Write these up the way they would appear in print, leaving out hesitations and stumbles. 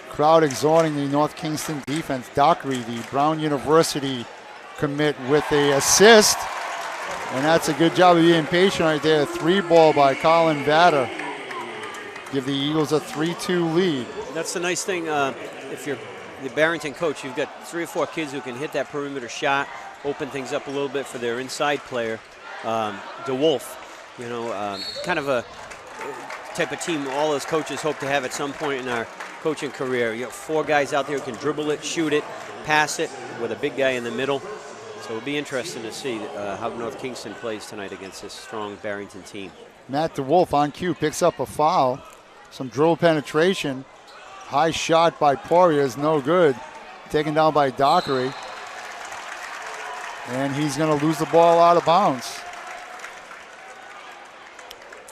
Crowd exhorting the North Kingston defense. Dockery, the Brown University commit, with a assist. And that's a good job of being patient right there. 3-ball by Colin Vatter. Give the Eagles a 3-2 lead. That's the nice thing. If you're the Barrington coach, you've got 3 or 4 kids who can hit that perimeter shot, open things up a little bit for their inside player. DeWolf, kind of a type of team all those coaches hope to have at some point in our coaching career. You have 4 guys out there who can dribble it, shoot it, pass it, with a big guy in the middle. So it'll be interesting to see how North Kingston plays tonight against this strong Barrington team. Matt DeWolf on cue picks up a foul. Some dribble penetration. High shot by Poirier is no good. Taken down by Dockery. And he's going to lose the ball out of bounds.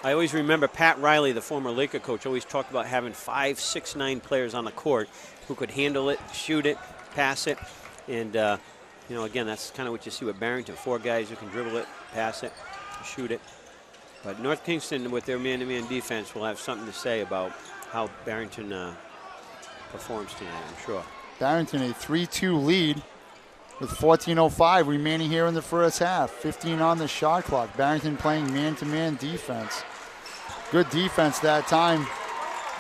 I always remember Pat Riley, the former Laker coach, always talked about having 5, 6, 9 players on the court who could handle it, shoot it, pass it. And, again, that's kind of what you see with Barrington. 4 guys who can dribble it, pass it, shoot it. But North Kingston, with their man-to-man defense, will have something to say about how Barrington performs tonight, I'm sure. Barrington a 3-2 lead with 14:05 remaining here in the first half. 15 on the shot clock. Barrington playing man-to-man defense. Good defense that time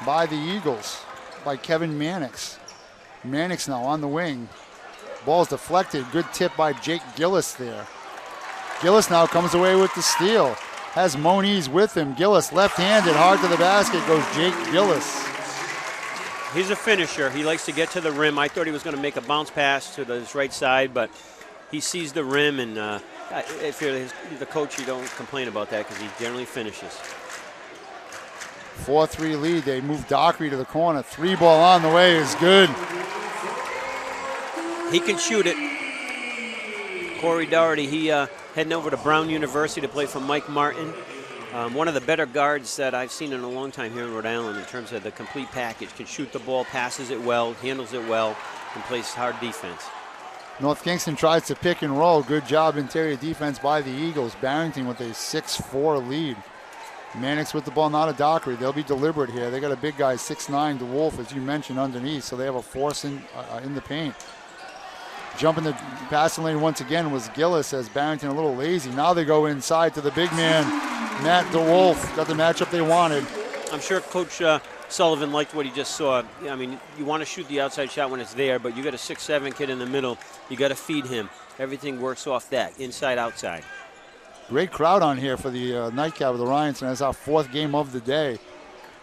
by the Eagles, by Kevin Mannix. Mannix now on the wing. Ball's deflected. Good tip by Jake Gillis there. Gillis now comes away with the steal. Has Moniz with him. Gillis left-handed, hard to the basket goes Jake Gillis. He's a finisher. He likes to get to the rim. I thought he was going to make a bounce pass to his right side, but he sees the rim, and if you're the coach, you don't complain about that because he generally finishes. 4-3 lead. They move Dockery to the corner. 3-ball on the way is good. He can shoot it. Corey Doherty, he heading over to Brown University to play for Mike Martin. One of the better guards that I've seen in a long time here in Rhode Island in terms of the complete package. Can shoot the ball, passes it well, handles it well, and plays hard defense. North Kingston tries to pick and roll. Good job interior defense by the Eagles. Barrington with a 6-4 lead. Mannix with the ball, not a Dockery. They'll be deliberate here. They got a big guy, 6'9", DeWolf, as you mentioned, underneath, so they have a force in the paint. Jumping the passing lane once again was Gillis, as Barrington a little lazy. Now they go inside to the big man, Matt DeWolf. Got the matchup they wanted. I'm sure Coach Sullivan liked what he just saw. I mean, you want to shoot the outside shot when it's there, but you got a 6'7" kid in the middle. You got to feed him. Everything works off that, inside, outside. Great crowd on here for the nightcap of the Ryans, and that's our 4th game of the day.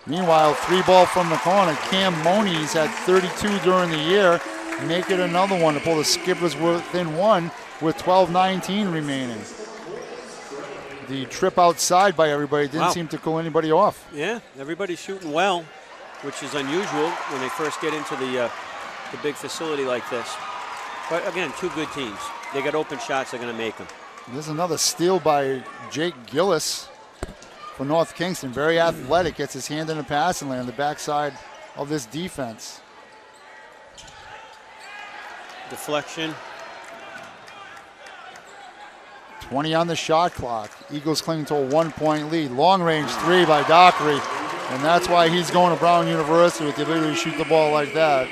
Meanwhile, 3-ball from the corner. Cam Moniz had 32 during the year. Make it another one to pull the Skippers within 1 with 12:19 remaining. The trip outside by everybody didn't seem to cool anybody off. Yeah, everybody's shooting well, which is unusual when they first get into the big facility like this. But again, 2 good teams. They got open shots, they're going to make them. There's another steal by Jake Gillis for North Kingston. Very athletic, gets his hand in the passing lane on the backside of this defense. Deflection. 20 on the shot clock. Eagles cling to a 1-point lead. Long range 3 by Dockery, and that's why he's going to Brown University with the ability to shoot the ball like that.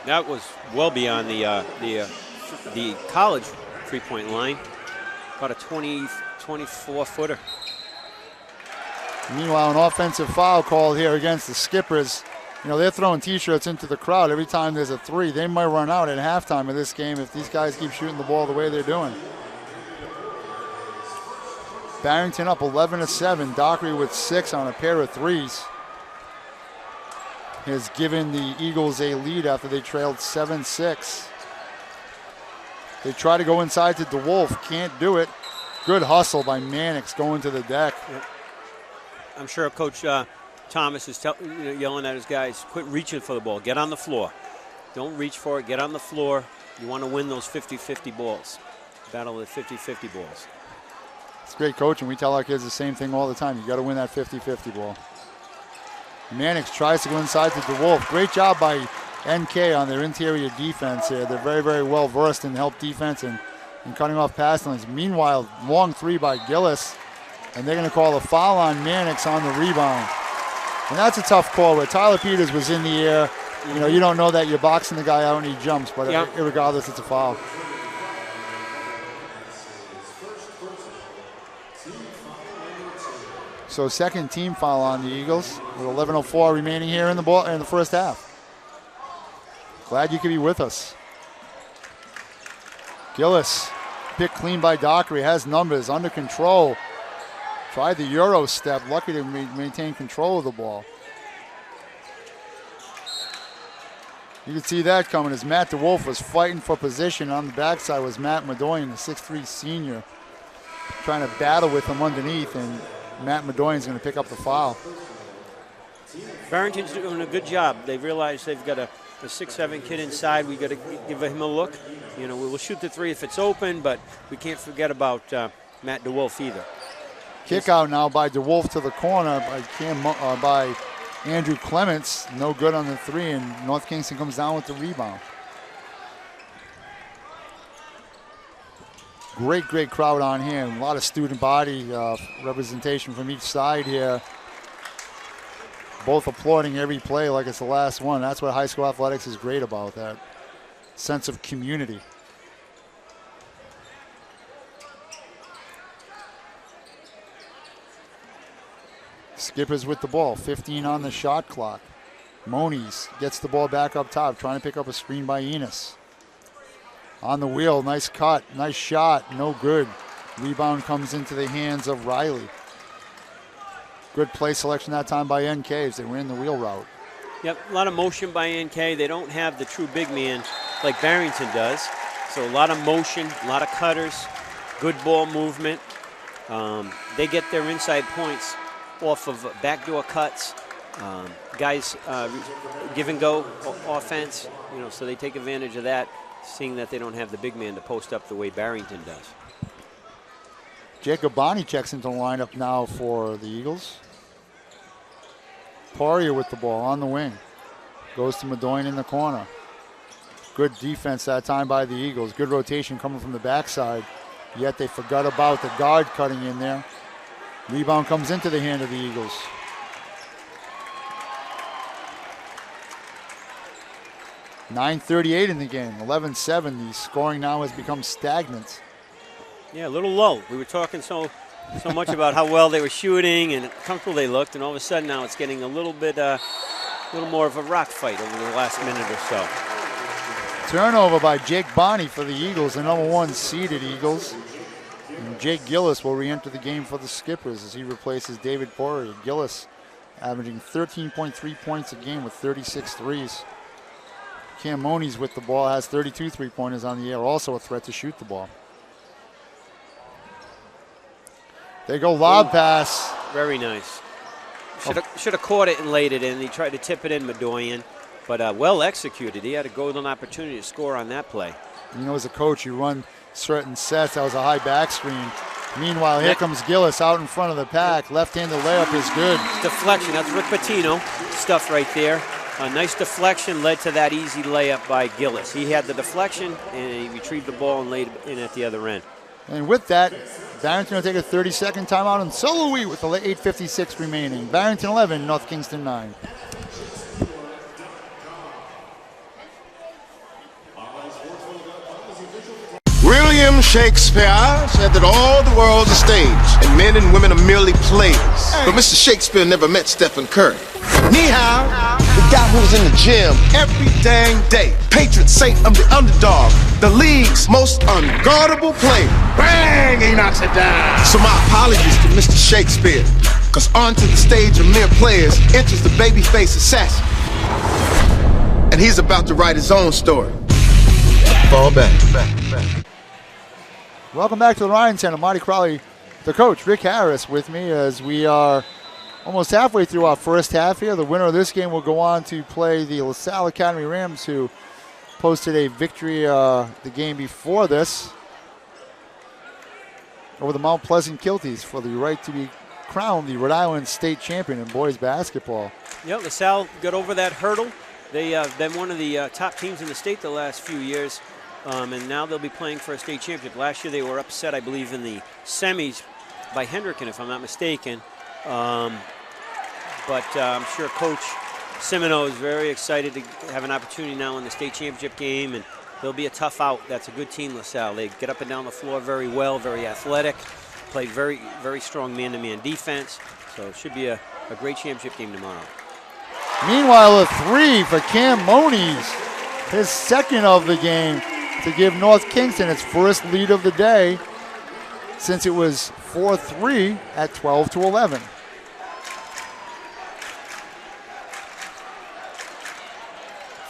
That was well beyond the college 3-point line. About a 24-footer. Meanwhile, an offensive foul called here against the Skippers. You know, they're throwing T-shirts into the crowd every time there's a 3. They might run out at halftime of this game if these guys keep shooting the ball the way they're doing. Barrington up 11-7. Dockery with 6 on a pair of 3s. Has given the Eagles a lead after they trailed 7-6. They try to go inside to DeWolf. Can't do it. Good hustle by Mannix going to the deck. Yep. I'm sure Coach Thomas is yelling at his guys, quit reaching for the ball. Get on the floor. Don't reach for it. Get on the floor. You want to win those 50-50 balls. Battle of the 50-50 balls. It's great coaching. We tell our kids the same thing all the time. You got to win that 50-50 ball. Mannix tries to go inside to DeWolf. Great job by NK on their interior defense here. They're very, very well versed in help defense and cutting off pass lanes. Meanwhile, long 3 by Gillis, and they're going to call a foul on Mannix on the rebound. And that's a tough call where Tyler Peters was in the air. You know, you don't know that you're boxing the guy out and he jumps, but regardless, it's a foul. So second team foul on the Eagles with 11:04 remaining here in the first half. Glad you could be with us. Gillis, picked clean by Dockery, has numbers, under control. Tried the Euro step, lucky to maintain control of the ball. You can see that coming as Matt DeWolf was fighting for position. On the backside was Matt Madoyan, the 6'3 senior, trying to battle with him underneath, and Matt Madoyan's going to pick up the foul. Barrington's doing a good job. They realize they've got a 6'7" kid inside. We got to give him a look. You know, we'll shoot the three if it's open, but we can't forget about Matt DeWolf either. Kick out now by DeWolf to the corner by Andrew Clements. No good on the three, and North Kingston comes down with the rebound. Great crowd on here. A lot of student body representation from each side here. Both applauding every play like it's the last one. That's what high school athletics is great about, that sense of community. Skippers with the ball, 15 on the shot clock. Moniz gets the ball back up top, trying to pick up a screen by Enos. On the wheel, nice cut, nice shot, no good. Rebound comes into the hands of Riley. Good play selection that time by NK as they ran the wheel route. Yep, a lot of motion by NK. They don't have the true big man like Barrington does. So a lot of motion, a lot of cutters, good ball movement. They get their inside points off of backdoor cuts, guys give and go offense, you know, so they take advantage of that, seeing that they don't have the big man to post up the way Barrington does. Jacob Bonney checks into the lineup now for the Eagles. Poirier with the ball on the wing. Goes to Madoyan in the corner. Good defense that time by the Eagles. Good rotation coming from the backside. Yet they forgot about the guard cutting in there. Rebound comes into the hand of the Eagles. .938 in the game, 11-7. The scoring now has become stagnant. Yeah, a little low. We were talking so much about how well they were shooting and how comfortable they looked, and all of a sudden now it's getting a little more of a rock fight over the last minute or so. Turnover by Jake Bonney for the Eagles, the number one seeded Eagles. And Jake Gillis will re-enter the game for the Skippers as he replaces David Poirier. Gillis averaging 13.3 points a game with 36 threes. Cam Moniz with the ball has 32 three-pointers on the air, also a threat to shoot the ball. They go lob pass. Very nice. Should have caught it and laid it in. He tried to tip it in, Madoyan, but well executed. He had a golden opportunity to score on that play. You know, as a coach, you run certain sets. That was a high back screen. Meanwhile, here comes Gillis out in front of the pack. Left-handed layup is good. Deflection. That's Rick Pitino stuff right there. A nice deflection led to that easy layup by Gillis. He had the deflection, and he retrieved the ball and laid it in at the other end. And with that, Barrington will take a 30-second timeout on Solo Wheat with the 8:56 remaining. Barrington 11, North Kingston 9. William Shakespeare said that all the world's a stage and men and women are merely players. But Mr. Shakespeare never met Stephen Curry. Ni hao, the guy who's in the gym every dang day. Patron saint of the underdog, the league's most unguardable player. Bang, he knocks it down. So my apologies to Mr. Shakespeare, cause onto the stage of mere players enters the babyface assassin. And he's about to write his own story. Fall back. Welcome back to the Ryan Center. Marty Crowley, the coach, Rick Harris, with me as we are almost halfway through our first half here. The winner of this game will go on to play the LaSalle Academy Rams, who posted a victory the game before this over the Mount Pleasant Kilties for the right to be crowned the Rhode Island state champion in boys basketball. Yep, LaSalle got over that hurdle. They have been one of the top teams in the state the last few years, and now they'll be playing for a state championship. Last year they were upset, I believe, in the semis by Hendricken, if I'm not mistaken. but I'm sure Coach Semino is very excited to have an opportunity now in the state championship game, and they'll be a tough out. That's a good team, LaSalle. They get up and down the floor very well, very athletic, play very, very strong man-to-man defense, so it should be a great championship game tomorrow. Meanwhile, a 3 for Cam Moniz, his second of the game, to give North Kingston its first lead of the day since it was 4-3 at 12-11.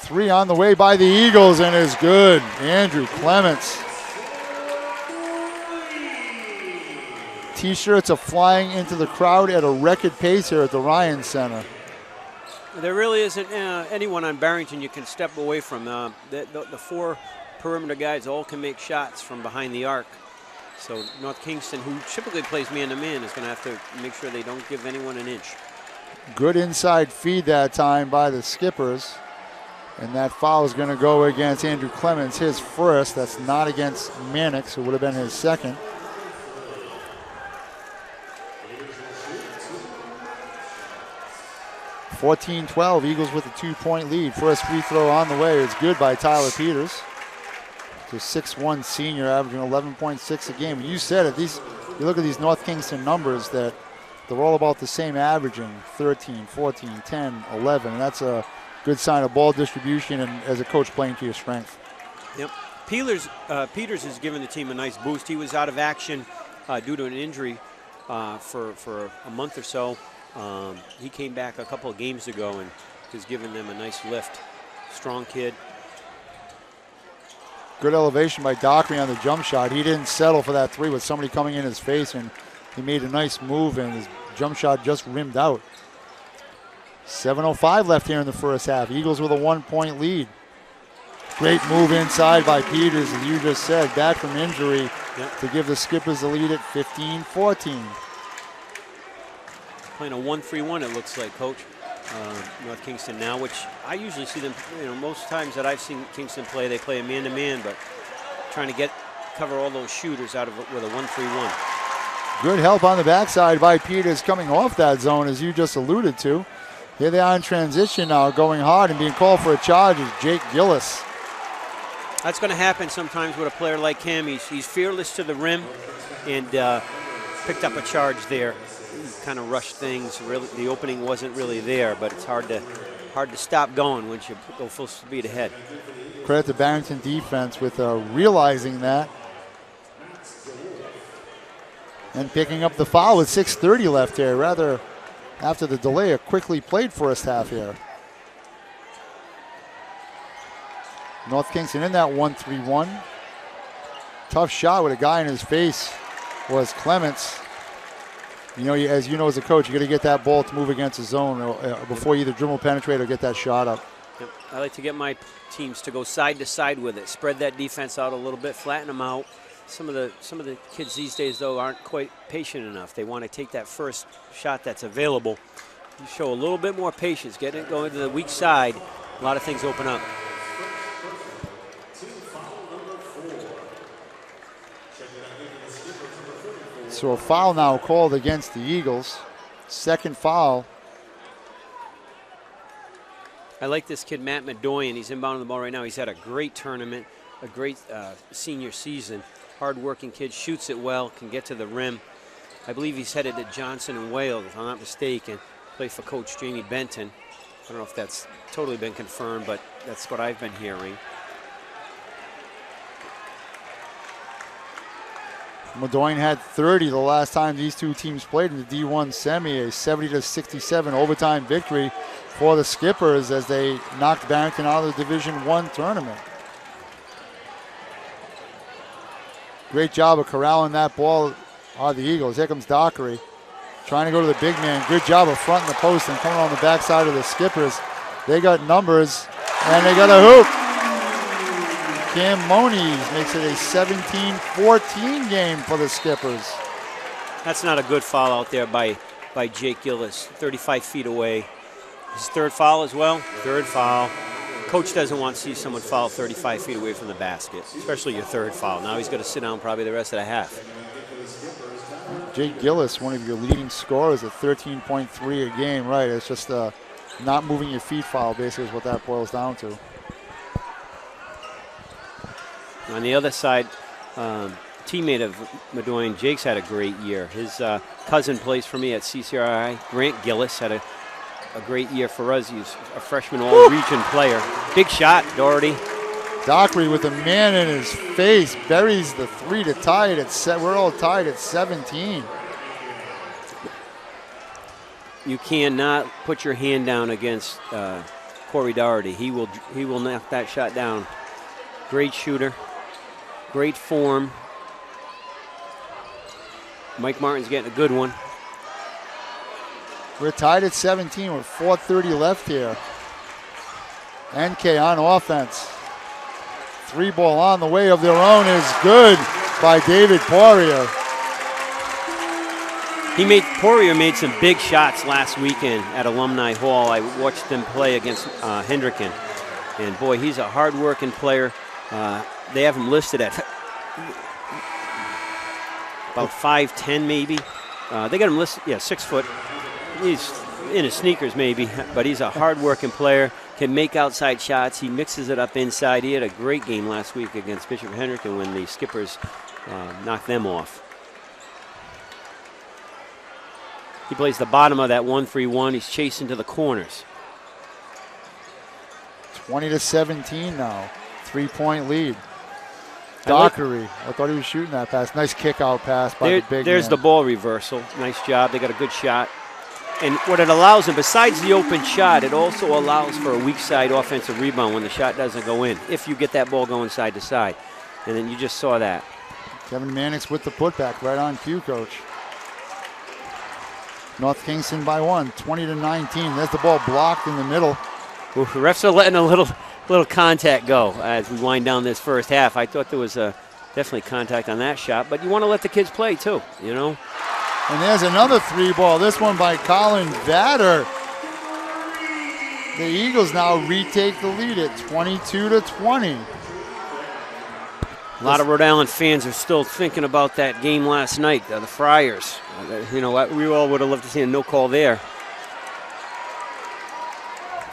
Three on the way by the Eagles and is good. Andrew Clements. T-shirts are flying into the crowd at a record pace here at the Ryan Center. There really isn't anyone on Barrington you can step away from. The four perimeter guys all can make shots from behind the arc. So North Kingston, who typically plays man-to-man, is going to have to make sure they don't give anyone an inch. Good inside feed that time by the Skippers. And that foul is going to go against Andrew Clemens, his first. That's not against Mannix, who would have been his second. (14-12), Eagles with a 2-point lead. First free throw on the way. It's good by Tyler Peters. The 6'1" senior, averaging 11.6 a game. You said it. You look at these North Kingston numbers that they're all about the same, averaging 13, 14, 10, 11. And that's a good sign of ball distribution and as a coach playing to your strength. Yep. Peters has given the team a nice boost. He was out of action due to an injury for a month or so. He came back a couple of games ago and has given them a nice lift. Strong kid. Good elevation by Dockery on the jump shot. He didn't settle for that three with somebody coming in his face, and he made a nice move, and his jump shot just rimmed out. 7:05 left here in the first half. Eagles with a 1-point lead. Great move inside by Peters, as you just said, back from injury to give the Skippers the lead at 15-14. Playing a 1-3-1, it looks like, Coach. North Kingston now, which I usually see them, most times that I've seen Kingston play, they play a man-to-man, but trying to cover all those shooters out of it with a 1-3-1. Good help on the backside by Peters coming off that zone, as you just alluded to. Here they are in transition now, going hard, and being called for a charge is Jake Gillis. That's going to happen sometimes with a player like him. He's fearless to the rim, and picked up a charge there. He kind of rushed things. Really, the opening wasn't really there, but it's hard to stop going once you go full speed ahead. Credit to Barrington defense with realizing that and picking up the foul with 6:30 left here. Rather, after the delay, a quickly played first half here. North Kingston in that 1-3-1. Tough shot with a guy in his face was Clements. As you know as a coach, you got to get that ball to move against the zone before you either dribble, penetrate, or get that shot up. Yep. I like to get my teams to go side to side with it, spread that defense out a little bit, flatten them out. Some of the kids these days, though, aren't quite patient enough. They want to take that first shot that's available. You show a little bit more patience, get it going to the weak side. A lot of things open up. So a foul now called against the Eagles. Second foul. I like this kid, Matt Medoyan. He's inbounding the ball right now. He's had a great tournament, a great senior season. Hard-working kid, shoots it well, can get to the rim. I believe he's headed to Johnson and Wales, if I'm not mistaken. Play for Coach Jamie Benton. I don't know if that's totally been confirmed, but that's what I've been hearing. Medoyan had 30 the last time these two teams played in the D1 semi, a 70-67 overtime victory for the Skippers as they knocked Barrington out of the Division I tournament. Great job of corralling that ball on the Eagles. Here comes Dockery trying to go to the big man. Good job of fronting the post and coming on the backside of the Skippers. They got numbers and they got a hoop. Cam Moniz makes it a 17-14 game for the Skippers. That's not a good foul out there by Jake Gillis, 35 feet away. His third foul as well. Third foul. Coach doesn't want to see someone foul 35 feet away from the basket, especially your third foul. Now he's going to sit down probably the rest of the half. Jake Gillis, one of your leading scorers at 13.3 a game. Right, it's just not moving your feet foul, basically, is what that boils down to. On the other side, teammate of Madoyan, Jake's had a great year. His cousin plays for me at CCRI. Grant Gillis had a great year for us. He's a freshman all-region player. Big shot, Doherty. Dockery with a man in his face buries the 3 to tie it at we're all tied at 17. You cannot put your hand down against Corey Doherty. He will knock that shot down. Great shooter, great form. Mike Martin's getting a good one. We're tied at 17 with 4:30 left here. NK on offense. 3-ball on the way of their own is good by David Poirier. Poirier made some big shots last weekend at Alumni Hall. I watched them play against Hendricken. And boy, he's a hard-working player. They have him listed at about 5'10" maybe. They got him listed, 6 foot. He's in his sneakers maybe, but he's a hard-working player, can make outside shots. He mixes it up inside. He had a great game last week against Bishop Hendricken when the Skippers knocked them off. He plays the bottom of that 1-3-1. He's chasing to the corners. 20 to 17 now. 3-point lead. Dockery. I thought he was shooting that pass. Nice kick out pass by the big There's man. the ball reversal. Nice job. They got a good shot. And what it allows them, besides the open shot, it also allows for a weak side offensive rebound when the shot doesn't go in, if you get that ball going side to side. And then you just saw that. Kevin Mannix with the putback right on cue, Coach. North Kingston by 1, 20 to 19. There's the ball blocked in the middle. Ooh, the refs are letting a little contact go as we wind down this first half. I thought there was definitely contact on that shot, but you want to let the kids play too, you know. And there's another 3-ball. This one by Colin Vatter. The Eagles now retake the lead at 22 to 20. A lot of Rhode Island fans are still thinking about that game last night, the Friars. You know, we all would have loved to see a no call there.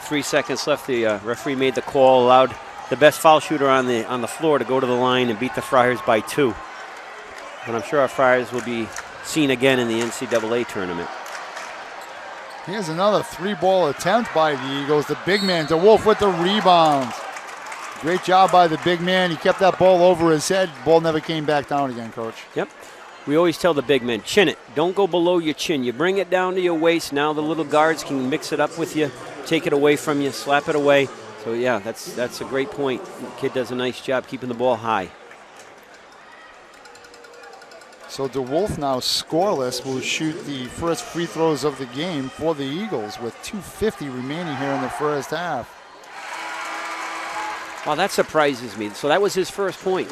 3 seconds left. The referee made the call, allowed the best foul shooter on the floor to go to the line and beat the Friars by 2. And I'm sure our Friars will be seen again in the NCAA tournament. Here's another 3-ball attempt by the Eagles. The big man, DeWolf with the rebound. Great job by the big man. He kept that ball over his head. Ball never came back down again, Coach. Yep. We always tell the big men, chin it. Don't go below your chin. You bring it down to your waist. Now the little guards can mix it up with you, take it away from you, slap it away. So, yeah, that's a great point. The kid does a nice job keeping the ball high. So DeWolf now scoreless will shoot the first free throws of the game for the Eagles with 2:50 remaining here in the first half. Wow, that surprises me. So that was his first point.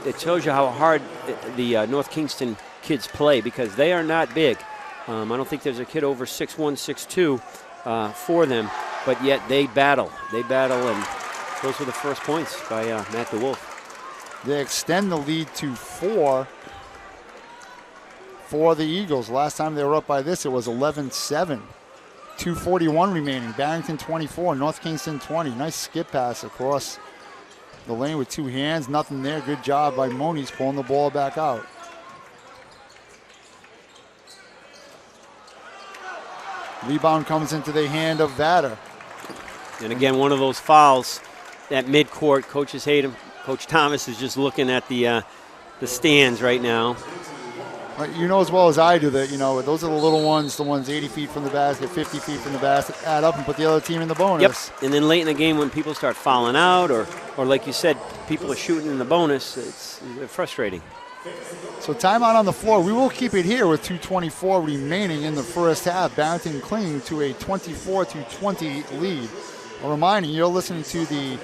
It shows you how hard the North Kingston kids play because they are not big. I don't think there's a kid over 6'1", 6'2", for them, but yet they battle. They battle, and those were the first points by Matt DeWolf. They extend the lead to 4 for the Eagles. Last time they were up by this, it was 11-7. 2:41 remaining. Barrington 24, North Kingston 20. Nice skip pass across the lane with 2 hands. Nothing there. Good job by Moniz pulling the ball back out. Rebound comes into the hand of Vatter. And again, one of those fouls at midcourt. Coaches hate him. Coach Thomas is just looking at the stands right now. You know as well as I do that, you know, those are the little ones, the ones 80 feet from the basket, 50 feet from the basket, add up and put the other team in the bonus. Yep, and then late in the game when people start fouling out or like you said, people are shooting in the bonus, it's frustrating. So timeout on the floor. We will keep it here with 2:24 remaining in the first half. Barrington clinging to a 24-20 lead. A reminder, you're listening to the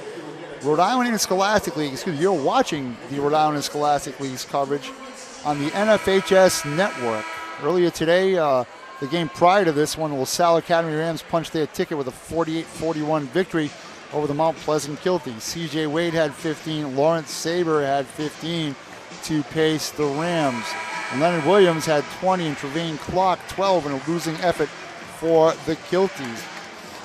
Rhode Island Interscholastic League, you're watching the Rhode Island Interscholastic League's coverage on the NFHS network. Earlier today, the game prior to this one, LaSalle Academy Rams punched their ticket with a 48-41 victory over the Mount Pleasant Kilties. CJ Wade had 15, Lawrence Saber had 15 to pace the Rams. And Leonard Williams had 20 and Trevane Clark 12 in a losing effort for the Kilties.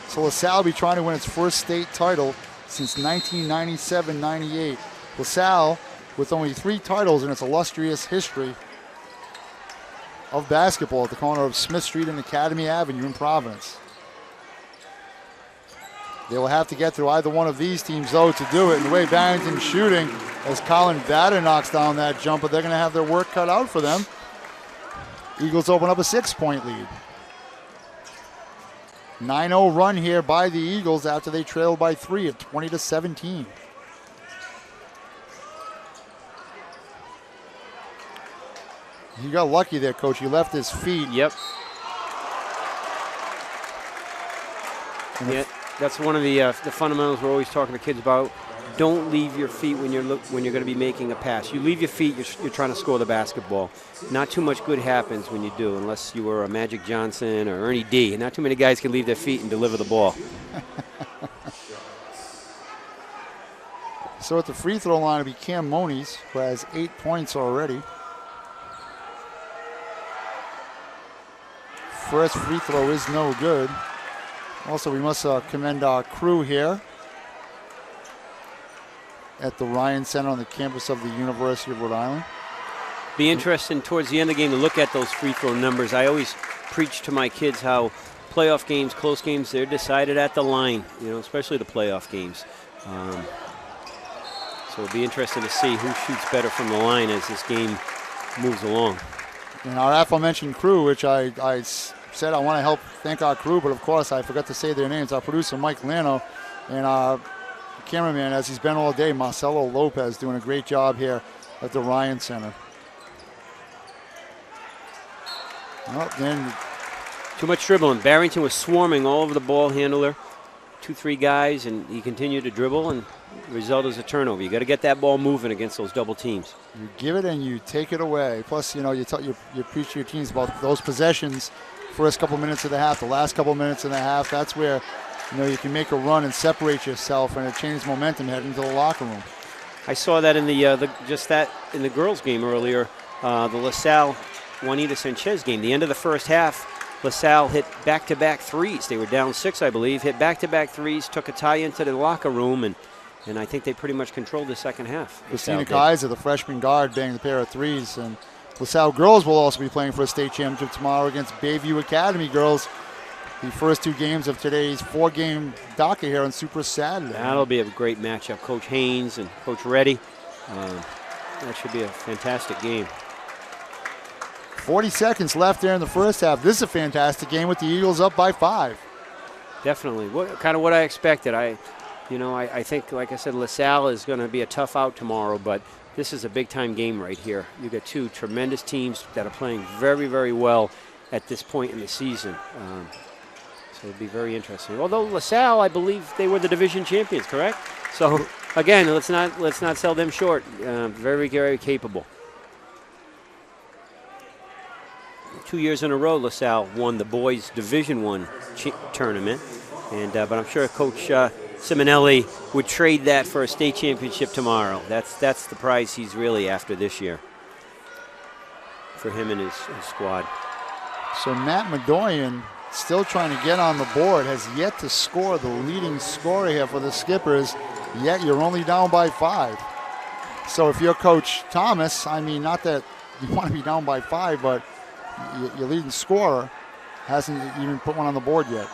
So LaSalle will be trying to win its first state title since 1997-98. LaSalle with only 3 titles in its illustrious history of basketball at the corner of Smith Street and Academy Avenue in Providence. They will have to get through either one of these teams, though, to do it. And the way Barrington's shooting, as Colin Bader knocks down that jumper, they're going to have their work cut out for them. Eagles open up a 6-point lead. 9-0 run here by the Eagles after they trailed by 3 at 20-17. He got lucky there, Coach. He left his feet. Yep. Yeah, that's one of the fundamentals we're always talking to kids about. Don't leave your feet when you're going to be making a pass. You leave your feet, you're trying to score the basketball. Not too much good happens when you do, unless you were a Magic Johnson or Ernie D. Not too many guys can leave their feet and deliver the ball. So at the free throw line, it'll be Cam Moniz, who has 8 points already. First free throw is no good. Also, we must commend our crew here at the Ryan Center on the campus of the University of Rhode Island. Be interesting towards the end of the game to look at those free throw numbers. I always preach to my kids how playoff games, close games, they're decided at the line, especially the playoff games. So it'll be interesting to see who shoots better from the line as this game moves along. And our aforementioned crew, which I said I want to help thank our crew, but of course I forgot to say their names. Our producer, Mike Lano, and our cameraman, as he's been all day, Marcelo Lopez, doing a great job here at the Ryan Center. Well, then too much dribbling. Barrington was swarming all over the ball handler. 2-3 guys, and he continued to dribble, and the result is a turnover. You got to get that ball moving against those double teams. You give it and you take it away. Plus, you preach to your teams about those possessions. First couple minutes of the half, the last couple minutes of the half, that's where you can make a run and separate yourself, and it changes momentum heading into the locker room. I saw that in the girls' game earlier, the LaSalle Juanita Sanchez game. The end of the first half, LaSalle hit back-to-back threes. They were down 6, I believe, hit back-to-back threes, took a tie into the locker room, and I think they pretty much controlled the second half. Christina Kaiser, the freshman guard, banged the pair of threes, and LaSalle girls will also be playing for a state championship tomorrow against Bayview Academy girls. The first 2 games of today's 4-game docket here on Super Saturday. That'll be a great matchup. Coach Haynes and Coach Reddy. That should be a fantastic game. 40 seconds left there in the first half. This is a fantastic game with the Eagles up by 5. Definitely. Kind of what I expected. I think, like I said, LaSalle is going to be a tough out tomorrow, but this is a big-time game right here. You got 2 tremendous teams that are playing very, very well at this point in the season. So it'll be very interesting. Although LaSalle, I believe they were the division champions, correct? So again, let's not sell them short. Very, very capable. 2 years in a row, LaSalle won the boys' Division I tournament, but I'm sure Coach Simonelli would trade that for a state championship tomorrow. That's the prize he's really after this year for him and his squad. So Matt Madoyan, still trying to get on the board, has yet to score, the leading scorer here for the Skippers, yet you're only down by 5. So if you're Coach Thomas, I mean, not that you want to be down by 5, but your leading scorer hasn't even put one on the board yet.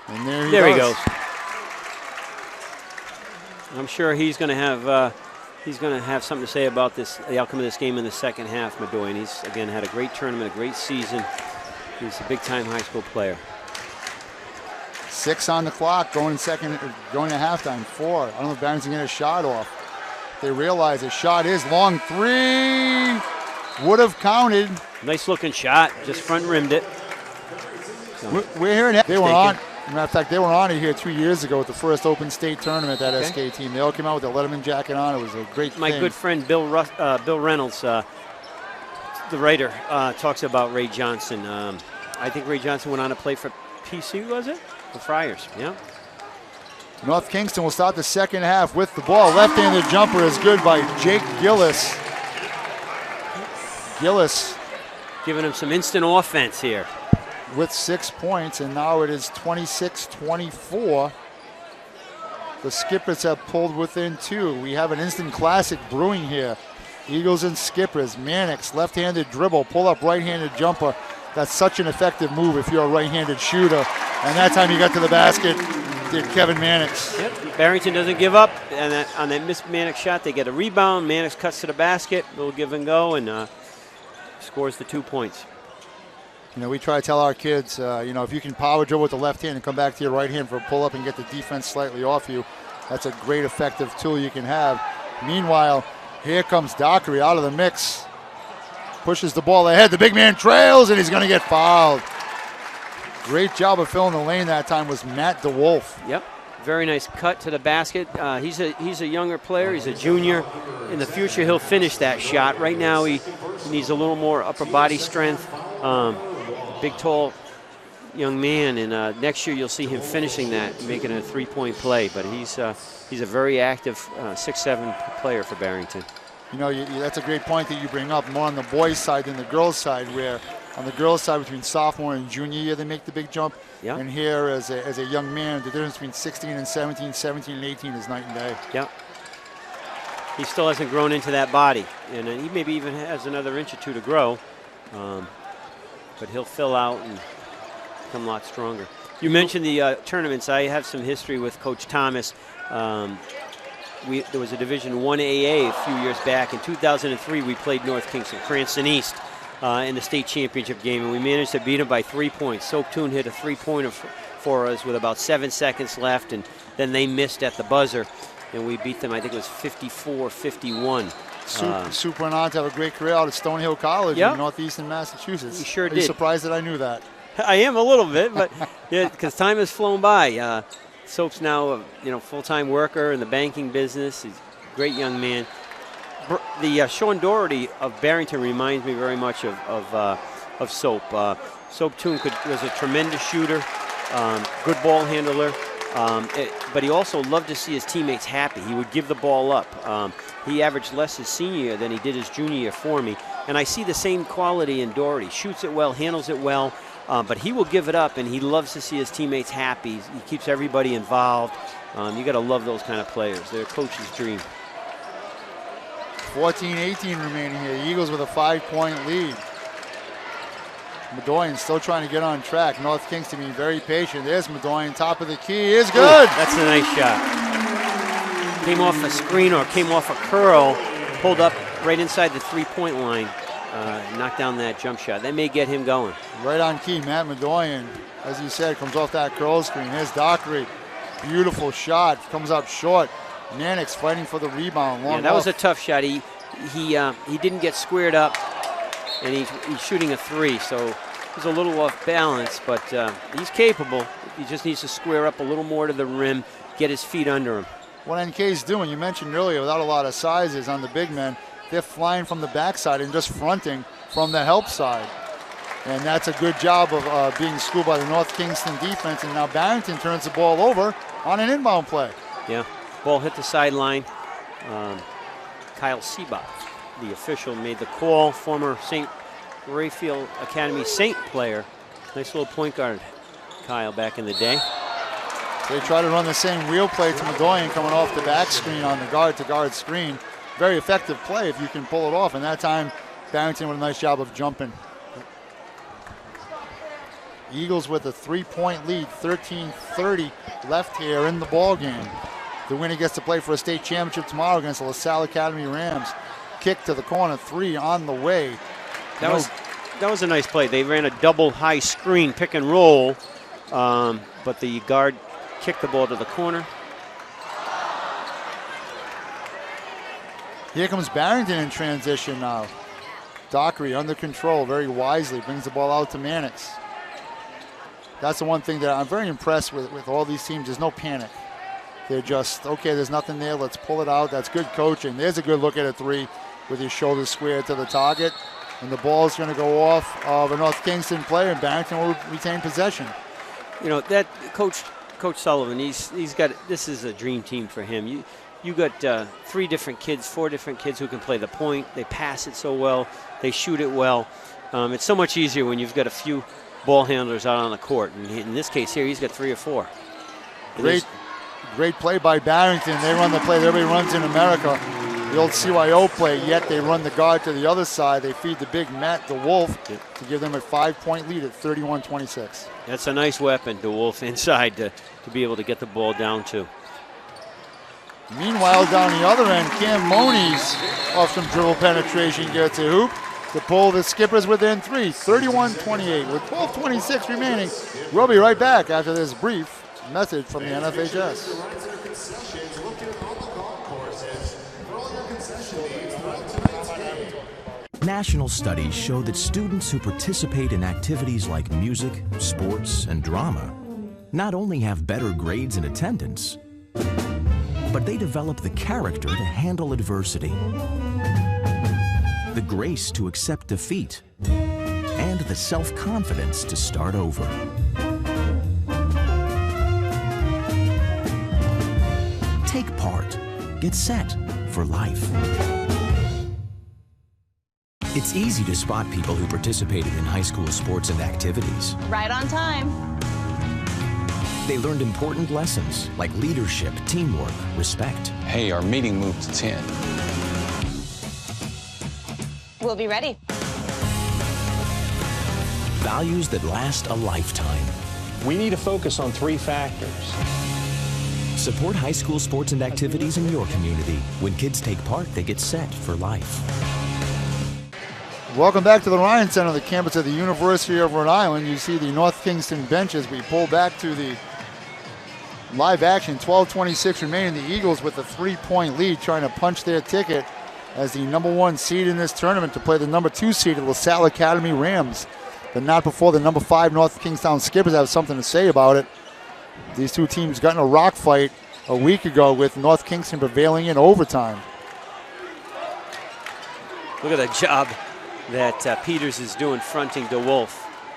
And there he goes. I'm sure he's going to have something to say about the outcome of this game in the second half. Madoyan, he's again had a great tournament, a great season. He's a big-time high school player. 6 on the clock, going to halftime. 4. I don't know if Barrington can get a shot off. They realize a shot is long. 3 would have counted. Nice-looking shot, just front-rimmed it. So we're hearing they were on. Matter of fact, they were on it here 2 years ago at the first Open State tournament, that SK team. They all came out with their Letterman jacket on. It was a great My thing. good friend Bill Reynolds, the writer, talks about Ray Johnson. I think Ray Johnson went on to play for PC, was it? The Friars, yeah. North Kingston will start the second half with the ball. Left-handed jumper is good by Jake Gillis. Gillis giving him some instant offense here. with 6 points, and now it is 26-24. The Skippers have pulled within 2. We have an instant classic brewing here. Eagles and Skippers. Mannix, left-handed dribble, pull-up right-handed jumper. That's such an effective move if you're a right-handed shooter. And that time he got to the basket, did Kevin Mannix. Yep. Barrington doesn't give up, and on that missed Mannix shot, they get a rebound. Mannix cuts to the basket, little give and go, and scores the 2 points. You know, we try to tell our kids, you know, if you can power dribble with the left hand and come back to your right hand for a pull-up and get the defense slightly off you, that's a great effective tool you can have. Meanwhile, here comes Dockery out of the mix. Pushes the ball ahead. The big man trails, and he's going to get fouled. Great job of filling the lane that time was Matt DeWolf. Yep. Very nice cut to the basket. He's a younger player. He's a junior. In the future, he'll finish that shot. Right now, he needs a little more upper body strength. Big, tall young man, and next year you'll see him finishing that, making a three-point play. But he's a very active 6'7" player for Barrington. You know, that's a great point that you bring up, more on the boys' side than the girls' side, where on the girls' side between sophomore and junior year they make the big jump. Yeah. And here as a young man, the difference between 16 and 17, 17 and 18 is night and day. Yep. He still hasn't grown into that body, and he maybe even has another inch or two to grow. But he'll fill out and become a lot stronger. You mentioned the tournaments. I have some history with Coach Thomas. There was a Division 1AA a few years back. In 2003, we played North Kingston, Cranston East, in the state championship game, and we managed to beat them by 3 points. Soap Toon hit a three-pointer for us with about 7 seconds left, and then they missed at the buzzer, and we beat them, I think it was 54-51. Super went on to have a great career out at Stonehill College in northeastern Massachusetts. He sure Are did. you surprised that I knew that? I am a little bit, but yeah, because time has flown by. Soap's now a full-time worker in the banking business. He's a great young man. The Sean Doherty of Barrington reminds me very much of Soap. Soap Toon was a tremendous shooter, good ball handler, but he also loved to see his teammates happy. He would give the ball up. He averaged less his senior year than he did his junior year for me. And I see the same quality in Doherty. Shoots it well, handles it well, but he will give it up, and he loves to see his teammates happy. He keeps everybody involved. You got to love those kind of players. They're a coach's dream. 14-18 remaining here. Eagles with a 5-point lead. Medoyan still trying to get on track. North Kingston being very patient. There's Medoyan, top of the key. Is good. Ooh, that's a nice shot. Came off a screen or came off a curl, pulled up right inside the three-point line, knocked down that jump shot. That may get him going. Right on key. Matt Medoyan, as you said, comes off that curl screen. Here's Dockery. Beautiful shot. Comes up short. Mannix fighting for the rebound. Yeah, that was a tough shot. He didn't get squared up, and he's shooting a three, so he's a little off balance, but he's capable. He just needs to square up a little more to the rim, get his feet under him. What NK's doing, you mentioned earlier, without a lot of sizes on the big men, they're flying from the backside and just fronting from the help side. And that's a good job of being schooled by the North Kingston defense, and now Barrington turns the ball over on an inbound play. Yeah. Ball hit the sideline. Kyle Seabach, the official, made the call. Former St. Raphael Academy Saint player. Nice little point guard, Kyle, back in the day. They try to run the same wheel play to Medoyan coming off the back screen on the guard-to-guard screen. Very effective play if you can pull it off. And that time, Barrington with a nice job of jumping. Eagles with a 3-point lead, 13:30 left here in the ball game. The winner gets to play for a state championship tomorrow against the LaSalle Academy Rams. Kick to the corner, 3 on the way. That was a nice play. They ran a double high screen pick and roll, but the guard kicked the ball to the corner. Here comes Barrington in transition now. Dockery under control, very wisely, brings the ball out to Mannix. That's the one thing that I'm very impressed with all these teams. There's no panic. They're just, okay, there's nothing there, let's pull it out. That's good coaching. There's a good look at a three with his shoulders squared to the target. And the ball is going to go off of a North Kingston player, and Barrington will retain possession. You know, that Coach Sullivan, he's got, this is a dream team for him. You you got 3 different kids, 4 different kids who can play the point. They pass it so well. They shoot it well. It's so much easier when you've got a few ball handlers out on the court. And in this case here, he's got 3 or 4. Great play by Barrington. They run the play that everybody runs in America. The old CYO play, yet they run the guard to the other side. They feed the big Matt DeWolf to give them a 5-point lead at 31-26. That's a nice weapon, DeWolf, inside to be able to get the ball down to. Meanwhile, down the other end, Cam Moniz off some dribble penetration gets a hoop to pull the Skippers within 3, 31-28 with 12:26 remaining. We'll be right back after this brief message from the NFHS. National studies show that students who participate in activities like music, sports, and drama not only have better grades and attendance, but they develop the character to handle adversity, the grace to accept defeat, and the self-confidence to start over. Take part. Get set for life. It's easy to spot people who participated in high school sports and activities. Right on time. They learned important lessons like leadership, teamwork, respect. Hey, our meeting moved to 10. We'll be ready. Values that last a lifetime. We need to focus on 3 factors. Support high school sports and activities in your community. When kids take part, they get set for life. Welcome back to the Ryan Center, the campus of the University of Rhode Island. You see the North Kingston benches. We pull back to the live action, 12:26 remaining. The Eagles with a 3-point lead, trying to punch their ticket as the #1 seed in this tournament to play the #2 seed, LaSalle Academy Rams. But not before the #5 North Kingstown Skippers have something to say about it. These two teams got in a rock fight a week ago with North Kingston prevailing in overtime. Look at the job that Peters is doing fronting DeWolf.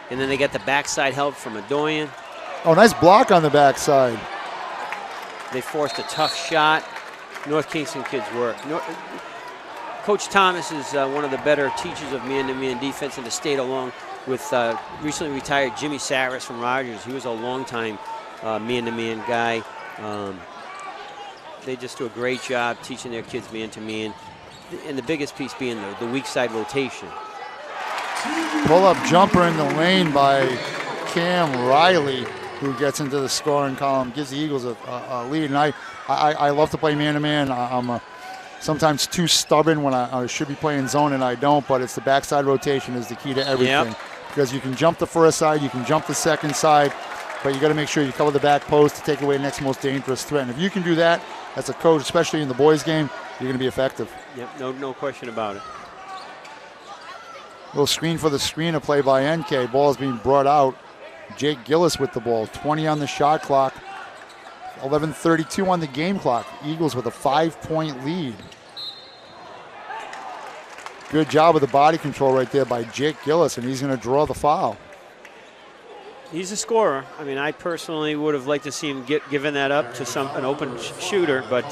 And then they get the backside help from Adoyan. Oh, nice block on the backside. They forced a tough shot. North Kingston kids work. Coach Thomas is one of the better teachers of man-to-man defense in the state, along with recently retired Jimmy Saris from Rogers. He was a long-time man-to-man guy. They just do a great job teaching their kids man-to-man. And the biggest piece being the weak side rotation. Pull-up jumper in the lane by Cam Riley, who gets into the scoring column, gives the Eagles a lead. And I love to play man-to-man. I'm sometimes too stubborn when I should be playing zone and I don't, but it's the backside rotation is the key to everything. Yep. Because you can jump the first side, you can jump the second side, but you got to make sure you cover the back post to take away the next most dangerous threat. And if you can do that as a coach, especially in the boys' game, you're going to be effective. Yep, no question about it. Little screen for the screener play by NK. Ball is being brought out. Jake Gillis with the ball. 20 on the shot clock. 11:32 on the game clock. Eagles with a 5-point lead. Good job with the body control right there by Jake Gillis, and he's going to draw the foul. He's a scorer. I mean, I personally would have liked to see him given that up to an open shooter, but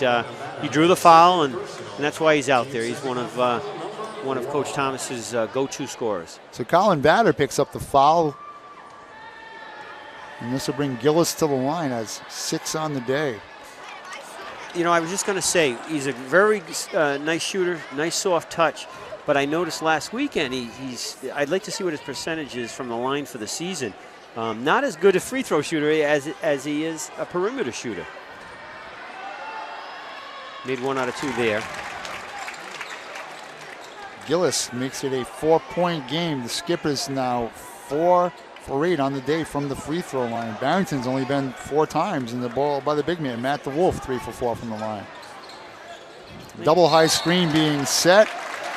he drew the foul, and that's why he's out there. He's one of Coach Thomas's go-to scorers. So Colin Batter picks up the foul, and this will bring Gillis to the line as 6 on the day. You know, I was just going to say, he's a very nice shooter, nice soft touch, but I noticed last weekend I'd like to see what his percentage is from the line for the season. Not as good a free throw shooter as he is a perimeter shooter. Made 1 out of 2 there. Gillis makes it a 4-point game. The Skippers now 4 for 8 on the day from the free throw line. Barrington's only been 4 times in the ball by the big man. Matt DeWolf 3 for 4 from the line. Double high screen being set.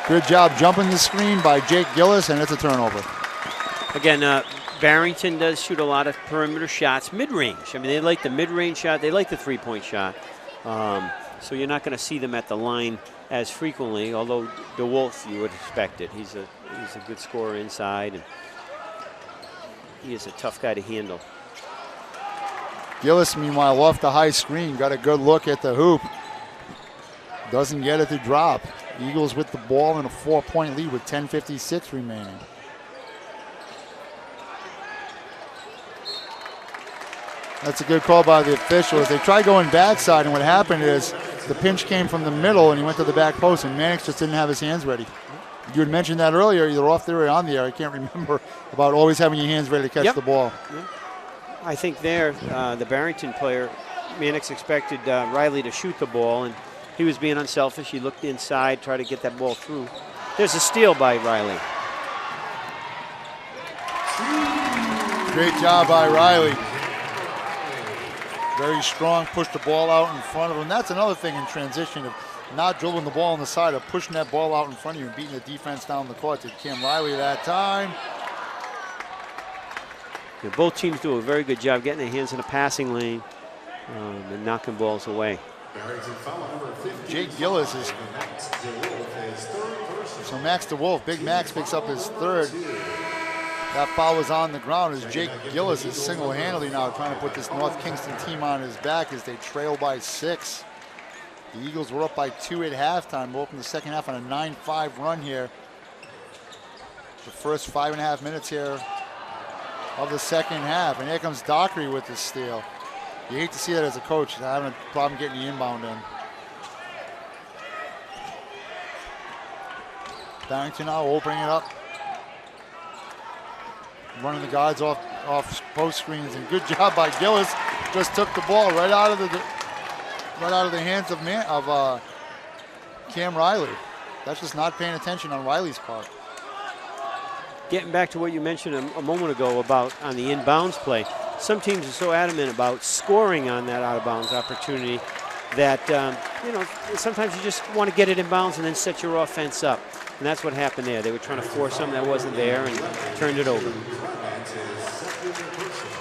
Good job jumping the screen by Jake Gillis, and it's a turnover. Again, Barrington does shoot a lot of perimeter shots, mid-range. I mean, they like the mid-range shot. They like the three-point shot. So you're not going to see them at the line as frequently, although DeWolf, you would expect it. He's a good scorer inside, and he is a tough guy to handle. Gillis, meanwhile, off the high screen, got a good look at the hoop. Doesn't get it to drop. Eagles with the ball in a 4-point lead with 10:56 remaining. That's a good call by the officials. They tried going backside, and what happened is the pinch came from the middle, and he went to the back post, and Mannix just didn't have his hands ready. You had mentioned that earlier, either off there or on the air. I can't remember, about always having your hands ready to catch the ball. Yep. I think there, the Barrington player, Mannix expected Riley to shoot the ball, and he was being unselfish. He looked inside, tried to get that ball through. There's a steal by Riley. Great job by Riley. Very strong, pushed the ball out in front of him. That's another thing in transition of not dribbling the ball on the side, of pushing that ball out in front of you and beating the defense down the court. Did Cam Riley that time. Yeah, both teams do a very good job getting their hands in the passing lane and knocking balls away. Jake Gillis is. So Max DeWolf, Big Max picks up his third. That foul was on the ground as Jake Gillis is single-handedly now trying to put this North Kingston team on his back as they trail by 6. The Eagles were up by 2 at halftime. We'll open the second half on a 9-5 run here. The first 5.5 minutes here of the second half. And here comes Dockery with the steal. You hate to see that as a coach, having a problem getting the inbound in. Barrington now opening it up. Running the guards off post screens, and good job by Gillis. Just took the ball right out of the hands of Cam Riley. That's just not paying attention on Riley's part. Getting back to what you mentioned a moment ago about on the inbounds play, some teams are so adamant about scoring on that out of bounds opportunity that sometimes you just want to get it in bounds and then set your offense up. And that's what happened there. They were trying to force something that wasn't there and turned it over.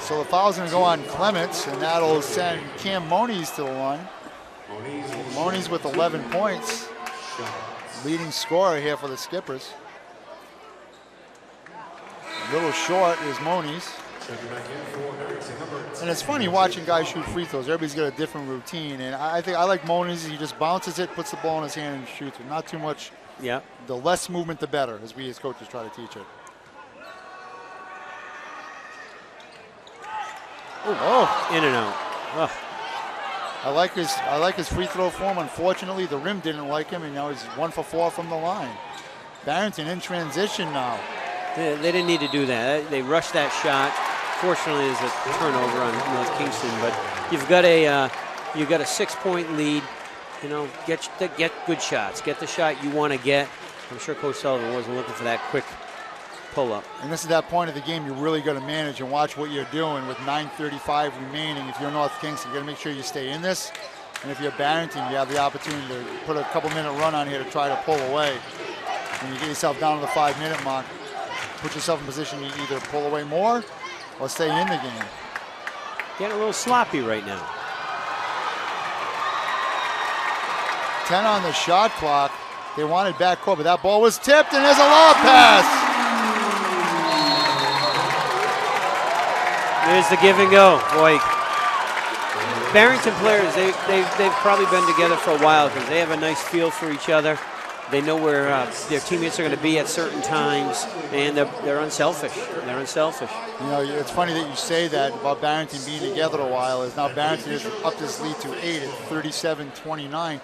So the foul's going to go on Clements, and that'll send Cam Moniz to the line. Moniz with 11 points. Leading scorer here for the Skippers. A little short is Moniz. And it's funny watching guys shoot free throws. Everybody's got a different routine. And I think I like Moniz. He just bounces it, puts the ball in his hand, and shoots it. Not too much. Yeah. The less movement, the better, as we as coaches try to teach it. Oh, in and out. Oh. I like his free throw form. Unfortunately, the rim didn't like him, and now he's 1 for 4 from the line. Barrington in transition now. They didn't need to do that. They rushed that shot. Fortunately, there's a turnover on North Kingston, but you've got a 6-point lead. Get good shots. Get the shot you want to get. I'm sure Coach Sullivan wasn't looking for that quick pull-up. And this is that point of the game you really got to manage and watch what you're doing with 9:35 remaining. If you're North Kingston, you got to make sure you stay in this. And if you're Barrington, you have the opportunity to put a couple-minute run on here to try to pull away. When you get yourself down to the 5-minute mark, put yourself in position to either pull away more or stay in the game. Getting a little sloppy right now. 10 on the shot clock. They wanted backcourt, but that ball was tipped, and there's a lob pass. There's the give and go. Boy, Barrington players, they've probably been together for a while because they have a nice feel for each other. They know where their teammates are going to be at certain times, and they're unselfish. They're unselfish. You know, it's funny that you say that about Barrington being together a while. Is now Barrington has upped his lead to 8 at 37-29.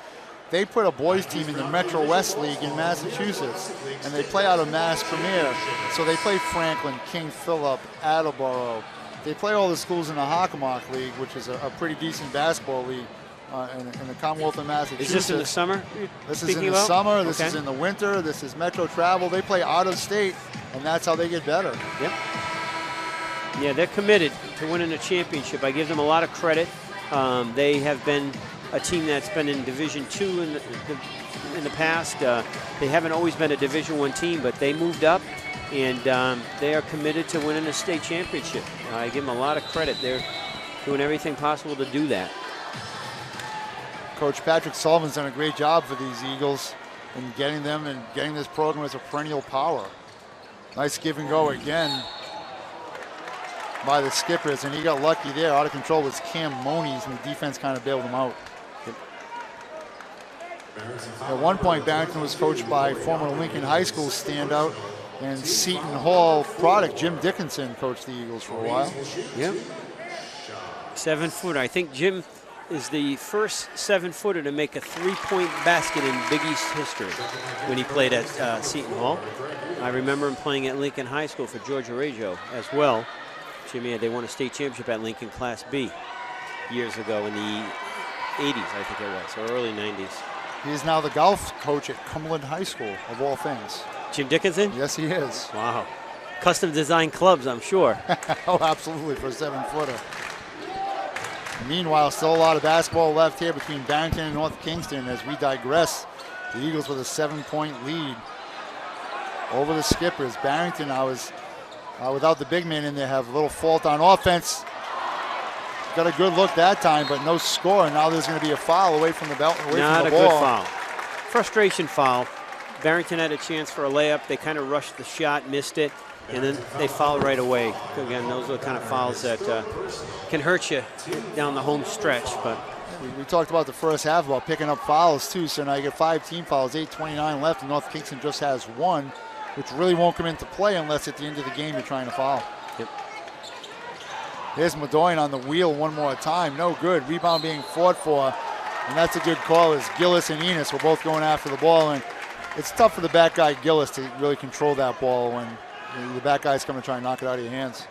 They put a boys team in the Metro West League in Massachusetts, and they play out of Mass Premier. So they play Franklin, King Philip, Attleboro. They play all the schools in the Hockomock League, which is a pretty decent basketball league in the Commonwealth of Massachusetts. Is this in the summer? This is in the summer. This is in the winter. This is Metro Travel. They play out of state, and that's how they get better. Yep. Yeah, they're committed to winning a championship. I give them a lot of credit. They have been a team that's been in Division II in the past. They haven't always been a Division I team, but they moved up, and they are committed to winning a state championship. I give them a lot of credit. They're doing everything possible to do that. Coach Patrick Sullivan's done a great job for these Eagles in getting them and getting this program as a perennial power. Nice give and go again by the Skippers, and he got lucky there. Out of control was Cam Moniz, and the defense kind of bailed him out. At one point, Barrington was coached by former Lincoln High School standout and Seton Hall product Jim Dickinson coached the Eagles for a while. Yep. 7-footer. I think Jim is the first 7-footer to make a 3-point basket in Big East history when he played at Seton Hall. I remember him playing at Lincoln High School for George Arajo as well. Jimmy, they won a state championship at Lincoln Class B years ago in the 80s, I think it was, or early 90s. He is now the golf coach at Cumberland High School, of all things. Jim Dickinson? Yes, he is. Wow. Custom designed clubs, I'm sure. Oh, absolutely, for a 7-footer. Meanwhile, still a lot of basketball left here between Barrington and North Kingston as we digress. The Eagles with a 7-point lead over the Skippers. Barrington now is, without the big man in there, have a little fault on offense. Got a good look that time, but no score. Now there's going to be a foul away from the belt, away Not from the a ball. good foul. Frustration foul. Barrington had a chance for a layup. They kind of rushed the shot, missed it, and then they foul right away. Again, those are the kind of fouls that can hurt you down the home stretch. But we talked about the first half about picking up fouls too. So now you get 5 team fouls, 8:29 left, and North Kingston just has 1, which really won't come into play unless at the end of the game you're trying to foul. Yep. Here's Madoyan on the wheel one more time. No good. Rebound being fought for. And that's a good call as Gillis and Enos were both going after the ball. And it's tough for the back guy, Gillis, to really control that ball when the back guy's coming to try and knock it out of your hands.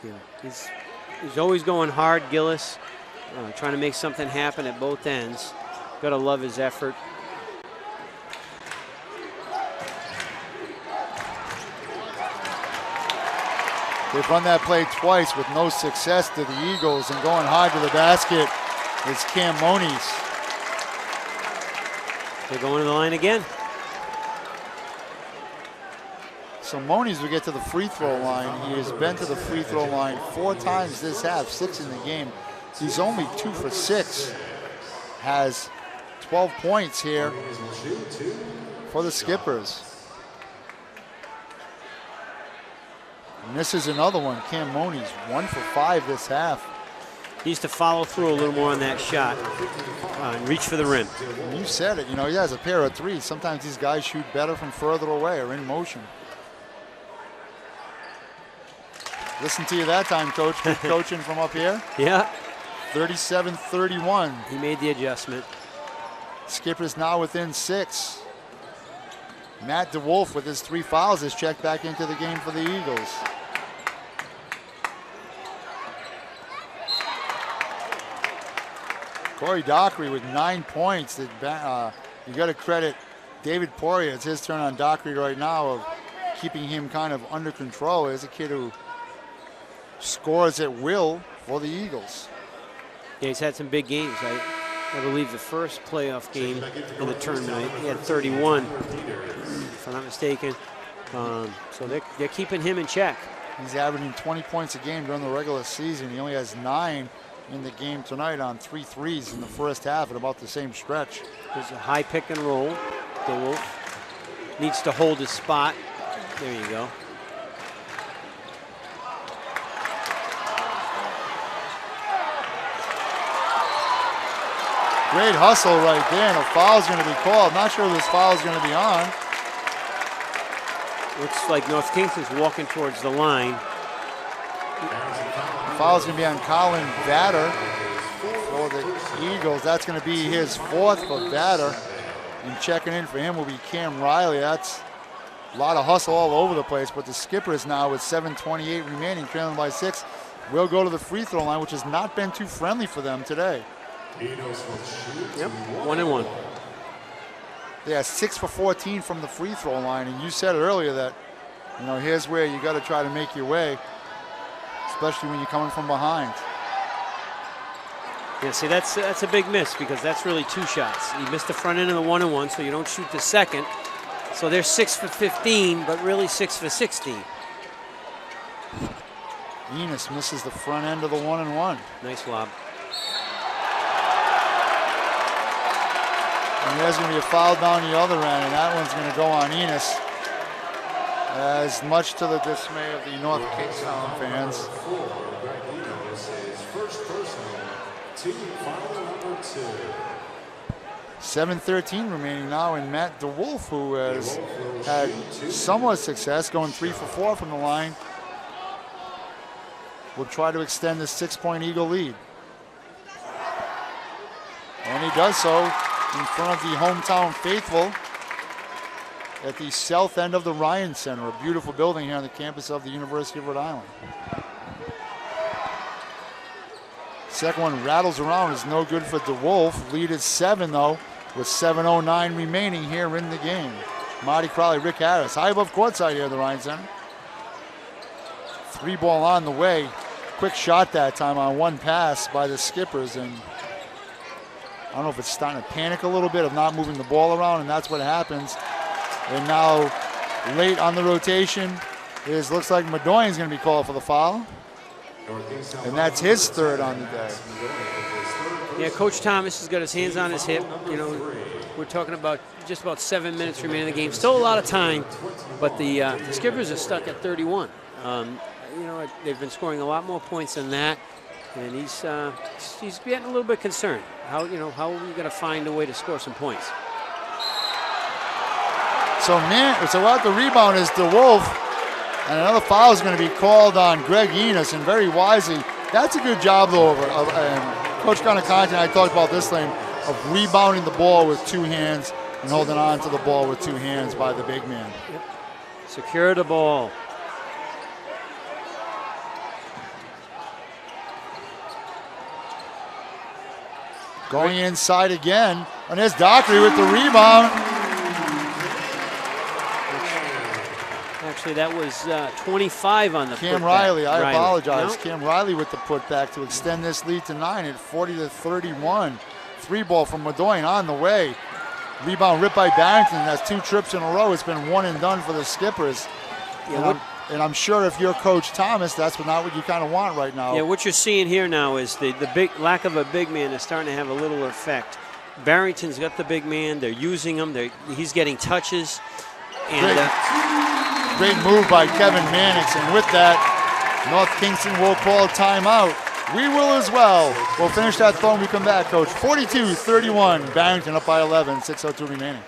Yeah, he's always going hard, Gillis, trying to make something happen at both ends. Got to love his effort. They've run that play twice with no success to the Eagles, and going hard to the basket is Cam Moniz. They're going to the line again. So Moniz will get to the free throw line. He has been to the free throw line 4 times this half, 6 in the game. He's only 2 for 6. Has 12 points here for the Skippers. And this is another one. Cam Moniz, 1 for 5 this half. He needs to follow through a little more on that shot and reach for the rim. And you said it, you know, he has a pair of threes. Sometimes these guys shoot better from further away or in motion. Listen to you that time, Coach. Good coaching from up here. Yeah. 37-31. He made the adjustment. Skippers now within 6. Matt DeWolf with his 3 fouls is checked back into the game for the Eagles. Corey Dockery with 9 points. You got to credit David Poirier. It's his turn on Dockery right now of keeping him kind of under control. He's a kid who scores at will for the Eagles. Yeah, he's had some big games. I believe the first playoff game in the tournament, he had 31, if I'm not mistaken. So they're keeping him in check. He's averaging 20 points a game during the regular season. He only has 9 in the game tonight on 3 threes in the first half at about the same stretch. There's a high pick and roll. DeWolf needs to hold his spot. There you go. Great hustle right there, and a foul's going to be called. Not sure this foul's going to be on. Looks like North Kingston's walking towards the line. The foul's going to be on Colin Batter for the Eagles. That's going to be his 4th for Batter. And checking in for him will be Cam Riley. That's a lot of hustle all over the place, but the Skippers now with 7:28 remaining, trailing by 6, will go to the free throw line, which has not been too friendly for them today. Yep, 1-1. Yeah, 6 for 14 from the free throw line, and you said earlier that, you know, here's where you got to try to make your way, especially when you're coming from behind. Yeah, see, that's a big miss because that's really 2 shots. You missed the front end of the 1-1, so you don't shoot the second. So they're 6 for 15, but really 6 for 16. Enos misses the front end of the 1-1. Nice lob. And there's going to be a foul down the other end, and that one's going to go on Enos. As much to the dismay of the North Kingstown fans. 7:13 remaining now, and Matt DeWolf, who has had somewhat success, going 3 for 4 from the line, will try to extend the 6-point Eagle lead. And he does so in front of the hometown faithful at the south end of the Ryan Center, a beautiful building here on the campus of the University of Rhode Island. Second one rattles around, is no good for DeWolf. Lead is 7 though, with 7:09 remaining here in the game. Marty Crowley, Rick Harris, high above courtside here at the Ryan Center. 3 ball on the way. Quick shot that time on one pass by the Skippers, and I don't know if it's starting to panic a little bit of not moving the ball around, and that's what happens. And now late on the rotation looks like Madoine's going to be called for the foul. And that's his third on the day. Yeah, Coach Thomas has got his hands on his hip. You know, we're talking about just about 7 minutes remaining in the game. Still a lot of time, but the Skippers are stuck at 31. You know, they've been scoring a lot more points than that, and he's getting a little bit concerned. How are we going to find a way to score some points? So out the rebound is DeWolf, and another foul is going to be called on Greg Enos, and very wisely. That's a good job though of Coach Conte and I talked about this thing of rebounding the ball with 2 hands and holding on to the ball with 2 hands by the big man. Yep. Secure the ball. Going inside again, and there's Dockery with the rebound. Actually, that was 25 on the Cam putback. Riley, I apologize. No. Cam Riley with the putback to extend this lead to 9 at 40-31. 3 ball from Madoine on the way. Rebound ripped by Barrington. That's 2 trips in a row. It's been one and done for the Skippers. Yeah, and I'm sure if you're Coach Thomas, that's not what you kind of want right now. Yeah, what you're seeing here now is the big lack of a big man is starting to have a little effect. Barrington's got the big man. They're using him. He's getting touches. And great move by Kevin Mannix. And with that, North Kingston will call timeout. We will as well. We'll finish that thought when we come back, Coach. 42-31. Barrington up by 11. 6:02 remaining.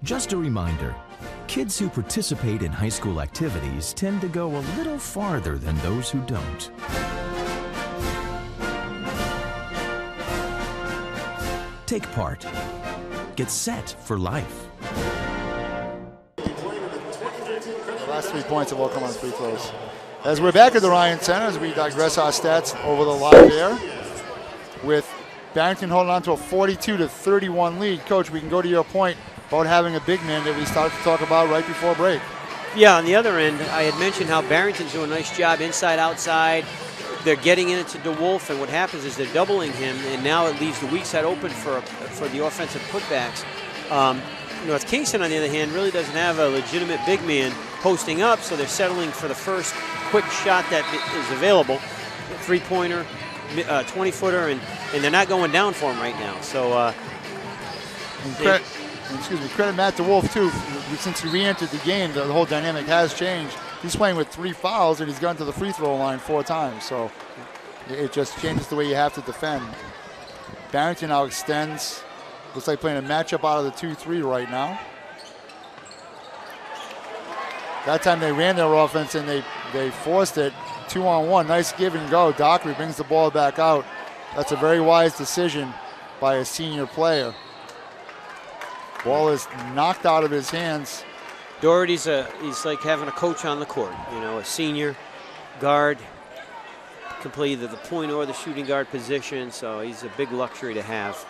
Just a reminder, kids who participate in high school activities tend to go a little farther than those who don't. Take part. Get set for life. The last 3 points have all come on free throws. As we're back at the Ryan Center, as we digress our stats over the live air, with Barrington holding on to a 42-31 lead. Coach, we can go to your point about having a big man that we started to talk about right before break. Yeah, on the other end, I had mentioned how Barrington's doing a nice job inside, outside. They're getting into DeWolf, and what happens is they're doubling him, and now it leaves the weak side open for the offensive putbacks. North Kingston, on the other hand, really doesn't have a legitimate big man posting up, so they're settling for the first quick shot that is available, 3-pointer, 20-footer, and they're not going down for him right now. So, credit Matt DeWolf too. Since he re-entered the game, the whole dynamic has changed. He's playing with 3 fouls, and he's gone to the free throw line 4 times. So it just changes the way you have to defend. Barrington now extends. Looks like playing a matchup out of the 2-3 right now. That time they ran their offense and they forced it. 2-on-1, nice give and go. Dockery brings the ball back out. That's a very wise decision by a senior player. Ball is knocked out of his hands. Doherty's he's like having a coach on the court, a senior guard, can play either the point or the shooting guard position, so he's a big luxury to have.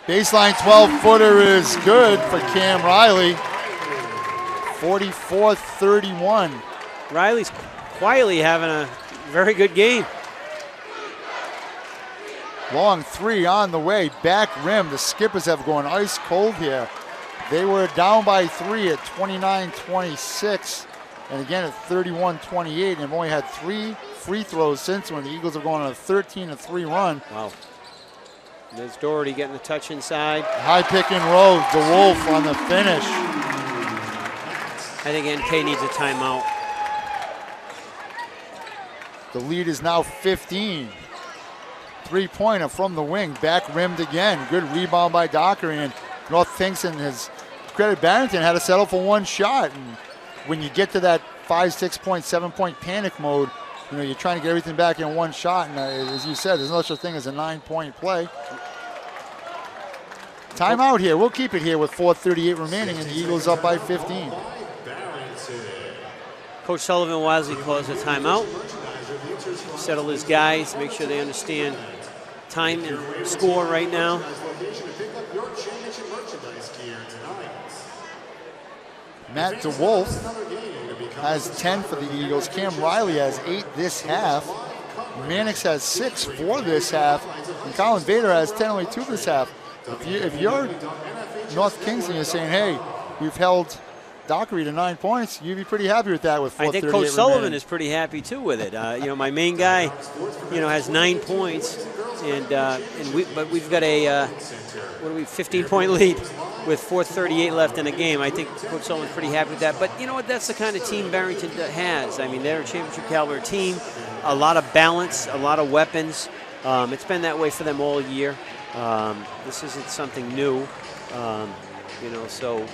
Baseline 12-footer is good for Cam Riley. 44-31. Riley's quietly having a very good game. Long 3 on the way, back rim. The Skippers have gone ice cold here. They were down by 3 at 29-26 And again at 31-28, and have only had 3 free throws since when the Eagles have gone on a 13-3 run. Wow. There's Doherty getting the touch inside. High pick and roll, DeWolf on the finish. I think NK needs a timeout. The lead is now 15. Three-pointer from the wing, back rimmed again. Good rebound by Dockery, and North Kingston has credit Barrington had to settle for one shot. And when you get to that 5, 6 point, 7 point panic mode, you know, you're trying to get everything back in one shot. And as you said, there's no such thing as a 9-point play. Timeout here. We'll keep it here with 4:38 remaining, and the Eagles up by 15. Coach Sullivan wisely calls a timeout. Settle his guys, make sure they understand time and score right now. Matt DeWolf has 10 for the Eagles. Cam Riley has 8 this half. Mannix has 6 for this half. And Colin Vader has 10, only 2 this half. If you're North Kingston, you're saying, hey, we've held Dockery to 9 points, you'd be pretty happy with that with 4:38 I think Coach Sullivan remaining. is pretty happy too with it. You know, my main guy, you know, has 9 points, but we've got a 15-point lead with 4:38 left in the game. I think Coach Sullivan's pretty happy with that. But you know what? That's the kind of team Barrington has. I mean, they're a championship caliber team. A lot of balance, a lot of weapons. It's been that way for them all year. This isn't something new. You know, so.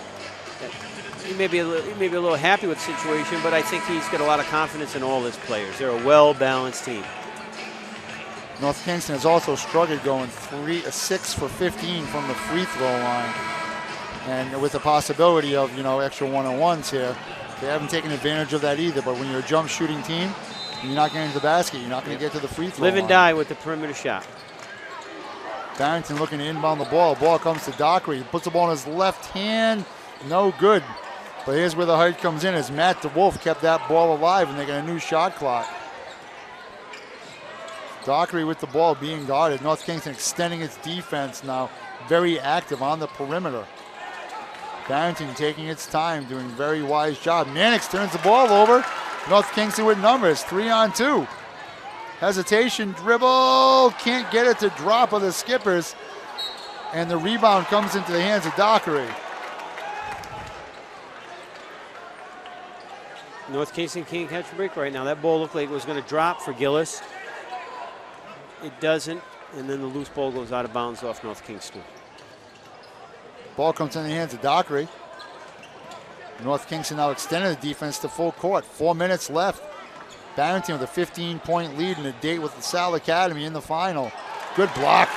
He may be a little happy with the situation, but I think he's got a lot of confidence in all his players. They're a well-balanced team. North Kingston has also struggled going 6 for 15 from the free throw line. And with the possibility of, you know, extra one-on-ones here, they haven't taken advantage of that either. But when you're a jump shooting team, you're not getting to the basket. You're not going to get to the free throw line. Live and die with the perimeter shot. Barrington looking to inbound the ball. Ball comes to Dockery. He puts the ball in his left hand. No good. But here's where the height comes in as Matt DeWolf kept that ball alive, and they got a new shot clock. Dockery with the ball being guarded. North Kingston extending its defense now. Very active on the perimeter. Barrington taking its time, doing a very wise job. Mannix turns the ball over. North Kingston with numbers, 3-on-2. Hesitation, dribble, can't get it to drop of the Skippers. And the rebound comes into the hands of Dockery. North Kingston can't catch a break right now. That ball looked like it was going to drop for Gillis. It doesn't, and then the loose ball goes out of bounds off North Kingston. Ball comes in the hands of Dockery. North Kingston now extending the defense to full court. 4 minutes left. Barrington with a 15-point lead and a date with the Sal Academy in the final. Good block.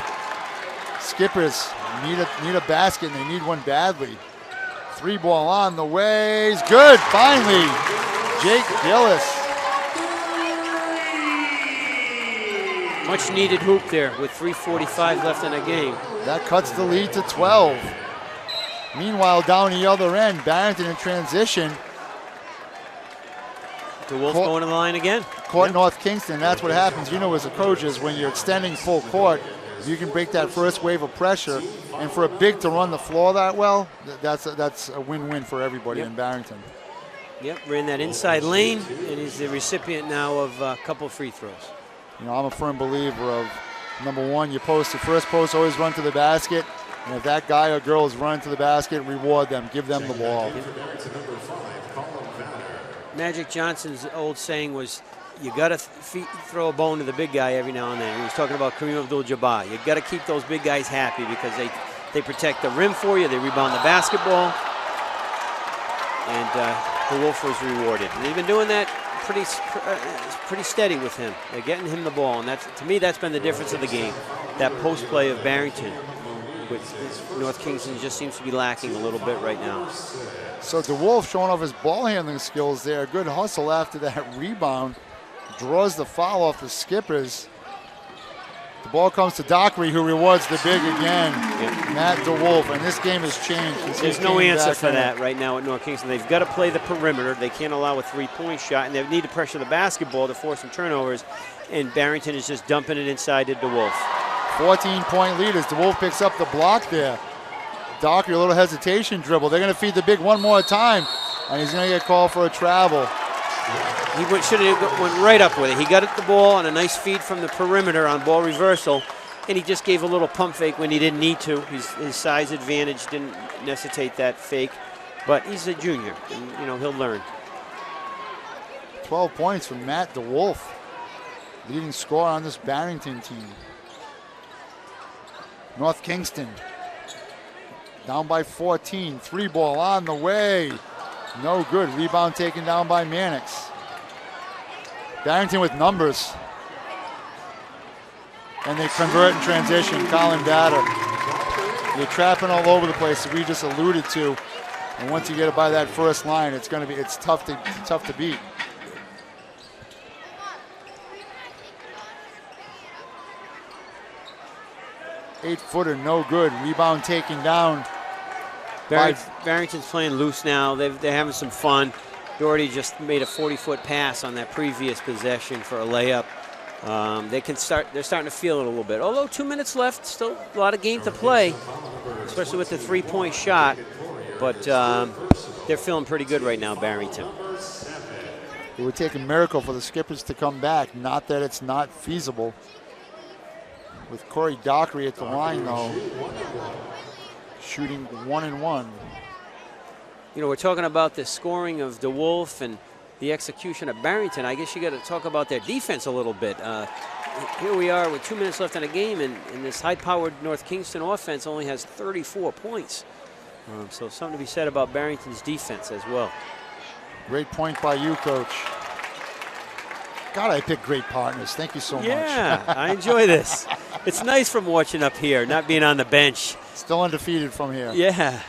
Skippers need a basket, and they need one badly. 3-ball on the ways. Good, finally. Jake Gillis. Much needed hoop there with 3:45 left in the game. That cuts the lead to 12. Meanwhile, down the other end, Barrington in transition. DeWolf going to the line again. Court North Kingston, that's what happens. You know, as a coach, is when you're extending full court, you can break that first wave of pressure. And for a big to run the floor that well, that's a win-win for everybody in Barrington. Yep, we're in that inside lane, and he's the recipient now of a couple of free throws. You know, I'm a firm believer of, number one, you post the first post, always run to the basket. And if that guy or girl is running to the basket, reward them, give them the ball. Magic Johnson's old saying was, you got to throw a bone to the big guy every now and then. He was talking about Kareem Abdul-Jabbar. You got to keep those big guys happy because they protect the rim for you, they rebound the basketball, and the Wolf was rewarded. And they've been doing that pretty steady with him. They're getting him the ball, and that's, to me, that's been the difference of the game. That post play of Barrington, which North Kingston just seems to be lacking a little bit right now. So DeWolf showing off his ball handling skills there. Good hustle after that rebound. Draws the foul off the Skippers. The ball comes to Dockery, who rewards the big again. Yep. Matt DeWolf, and this game has changed. There's no answer for that right now at North Kingston. They've got to play the perimeter. They can't allow a three-point shot, and they need to pressure the basketball to force some turnovers, and Barrington is just dumping it inside to DeWolf. 14-point lead as DeWolf picks up the block there. Dockery, a little hesitation dribble. They're going to feed the big one more time, and he's going to get called for a travel. He should have went right up with it. He got the ball on a nice feed from the perimeter on ball reversal, and he just gave a little pump fake when he didn't need to. His size advantage didn't necessitate that fake, but he's a junior, and he'll learn. 12 points from Matt DeWolf, leading scorer on this Barrington team. North Kingston down by 14. 3-ball on the way. No good. Rebound taken down by Mannix. Barrington with numbers. And they convert in transition. Colin Batter. You're trapping all over the place, as we just alluded to. And once you get it by that first line, it's tough to beat. Eight-footer, no good. Rebound taken down. Barrington's playing loose now. They're having some fun. Doherty just made a 40-foot pass on that previous possession for a layup. They're starting to feel it a little bit. Although 2 minutes left, still a lot of game to play, especially with the three-point shot. But they're feeling pretty good right now, Barrington. It would take a miracle for the Skippers to come back. Not that it's not feasible. With Corey Dockery at the line, though, shooting 1-1. We're talking about the scoring of DeWolf and the execution of Barrington. I guess you got to talk about their defense a little bit. Here we are with 2 minutes left in the game, and this high-powered North Kingston offense only has 34 points. So something to be said about Barrington's defense as well. Great point by you, Coach. God, I pick great partners. Thank you so much. Yeah, I enjoy this. It's nice from watching up here, not being on the bench. Still undefeated from here. Yeah.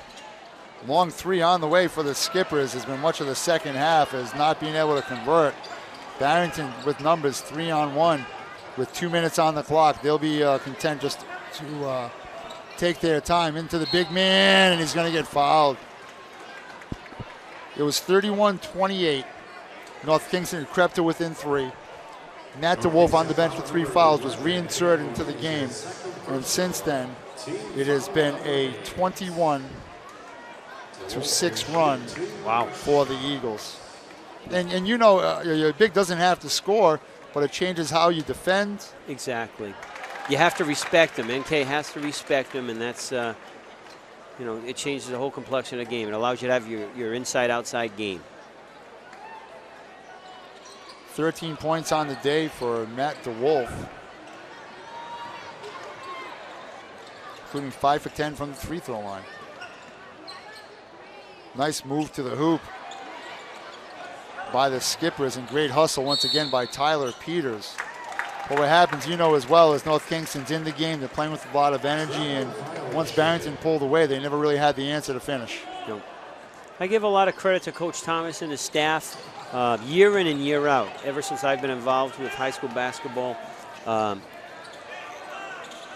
Long three on the way for the Skippers has been much of the second half, as not being able to convert. Barrington with numbers, 3-on-1 with 2 minutes on the clock. They'll be content just to take their time into the big man, and he's going to get fouled. It was 31-28. North Kingston crept to within 3. Matt DeWolf on the bench with 3 fouls was reinserted into the game. And since then, it has been a 21-6 run for the Eagles. And your big doesn't have to score, but it changes how you defend. Exactly. You have to respect them. NK has to respect them, and that's, it changes the whole complexion of the game. It allows you to have your inside-outside game. 13 points on the day for Matt DeWolf, including 5 for 10 from the free throw line. Nice move to the hoop by the Skippers, and great hustle once again by Tyler Peters. But what happens, as well, is North Kingston's in the game. They're playing with a lot of energy, and once Barrington pulled away, they never really had the answer to finish. Nope. I give a lot of credit to Coach Thomas and his staff. Year in and year out, ever since I've been involved with high school basketball,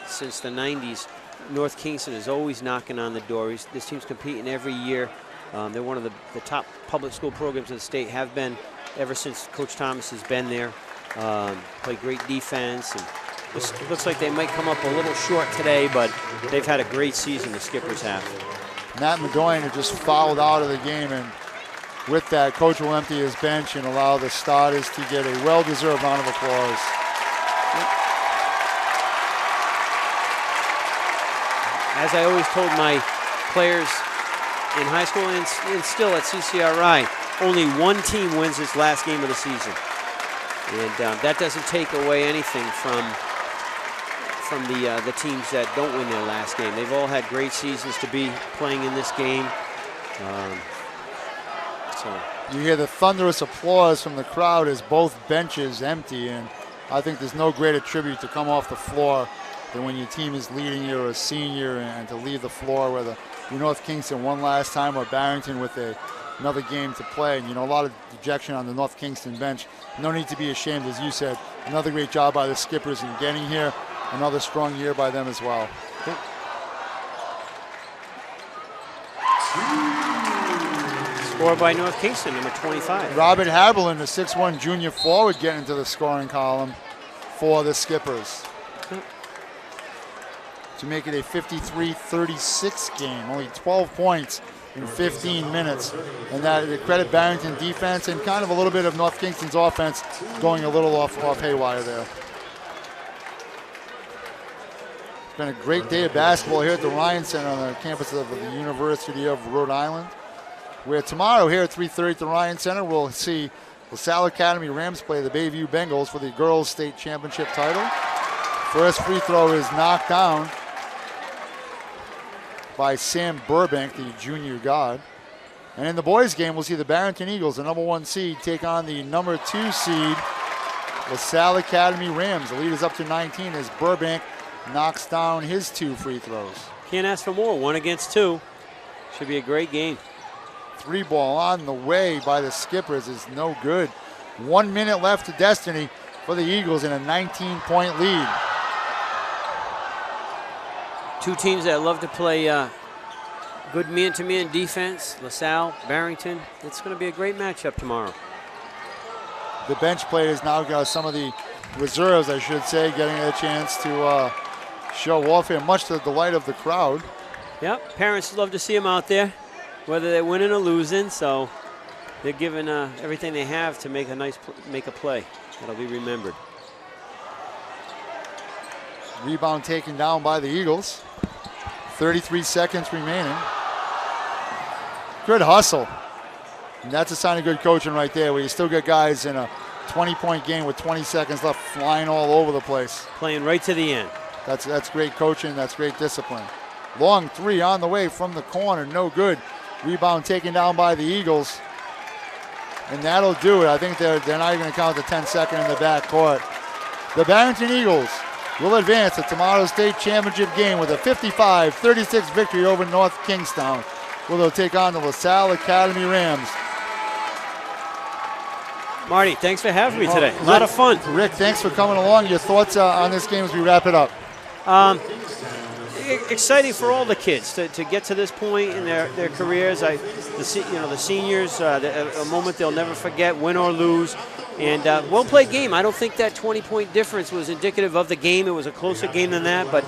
since the 90s, North Kingston is always knocking on the door. This team's competing every year. They're one of the top public school programs in the state, have been ever since Coach Thomas has been there. Play great defense, and looks like they might come up a little short today, but they've had a great season, the Skippers have. Matt Madoyan had just fouled out of the game, and with that, Coach will empty his bench and allow the starters to get a well-deserved round of applause. As I always told my players in high school and still at CCRI, only one team wins its last game of the season. And that doesn't take away anything from the teams that don't win their last game. They've all had great seasons to be playing in this game. You hear the thunderous applause from the crowd as both benches empty, and I think there's no greater tribute to come off the floor than when your team is leading you or a senior, and to leave the floor, whether you're North Kingston one last time or Barrington with another game to play. And a lot of dejection on the North Kingston bench. No need to be ashamed, as you said. Another great job by the Skippers in getting here. Another strong year by them as well. Scored by North Kingston, number 25. Robert Haberlin, the 6'1" junior forward, getting into the scoring column for the Skippers. To make it a 53-36 game. Only 12 points in 15 minutes. And that they credit Barrington defense and kind of a little bit of North Kingston's offense going a little off haywire there. It's been a great day of basketball here at the Ryan Center on the campus of the University of Rhode Island, where tomorrow here at 3:30 at the Ryan Center we'll see LaSalle Academy Rams play the Bayview Bengals for the girls state championship title. First free throw is knocked down by Sam Burbank, the junior guard. And in the boys game, we'll see the Barrington Eagles, the number 1 seed, take on the number 2 seed, LaSalle Academy Rams. The lead is up to 19 as Burbank knocks down his 2 free throws. Can't ask for more. 1 against 2. Should be a great game. 3 ball on the way by the Skippers is no good. 1 minute left to destiny for the Eagles in a 19-point lead. Two teams that love to play good man-to-man defense, LaSalle, Barrington. It's going to be a great matchup tomorrow. The bench players now got some of the reserves, I should say, getting a chance to show off here, much to the delight of the crowd. Yep, parents love to see them out there, whether they're winning or losing, so they're giving everything they have to make a play that'll be remembered. Rebound taken down by the Eagles. 33 seconds remaining. Good hustle. And that's a sign of good coaching right there, where you still get guys in a 20-point game with 20 seconds left flying all over the place. Playing right to the end. That's great coaching. That's great discipline. Long 3 on the way from the corner. No good. Rebound taken down by the Eagles. And that'll do it. I think they're not even going to count the 10-second in the backcourt. The Barrington Eagles will advance to tomorrow's state championship game with a 55-36 victory over North Kingstown, where they'll take on the LaSalle Academy Rams. Marty, thanks for having me today. A lot of fun. Rick, thanks for coming along. Your thoughts on this game as we wrap it up? Exciting for all the kids to get to this point in their careers. The seniors, a moment they'll never forget, win or lose. And well-played game. I don't think that 20-point difference was indicative of the game. It was a closer game than that, but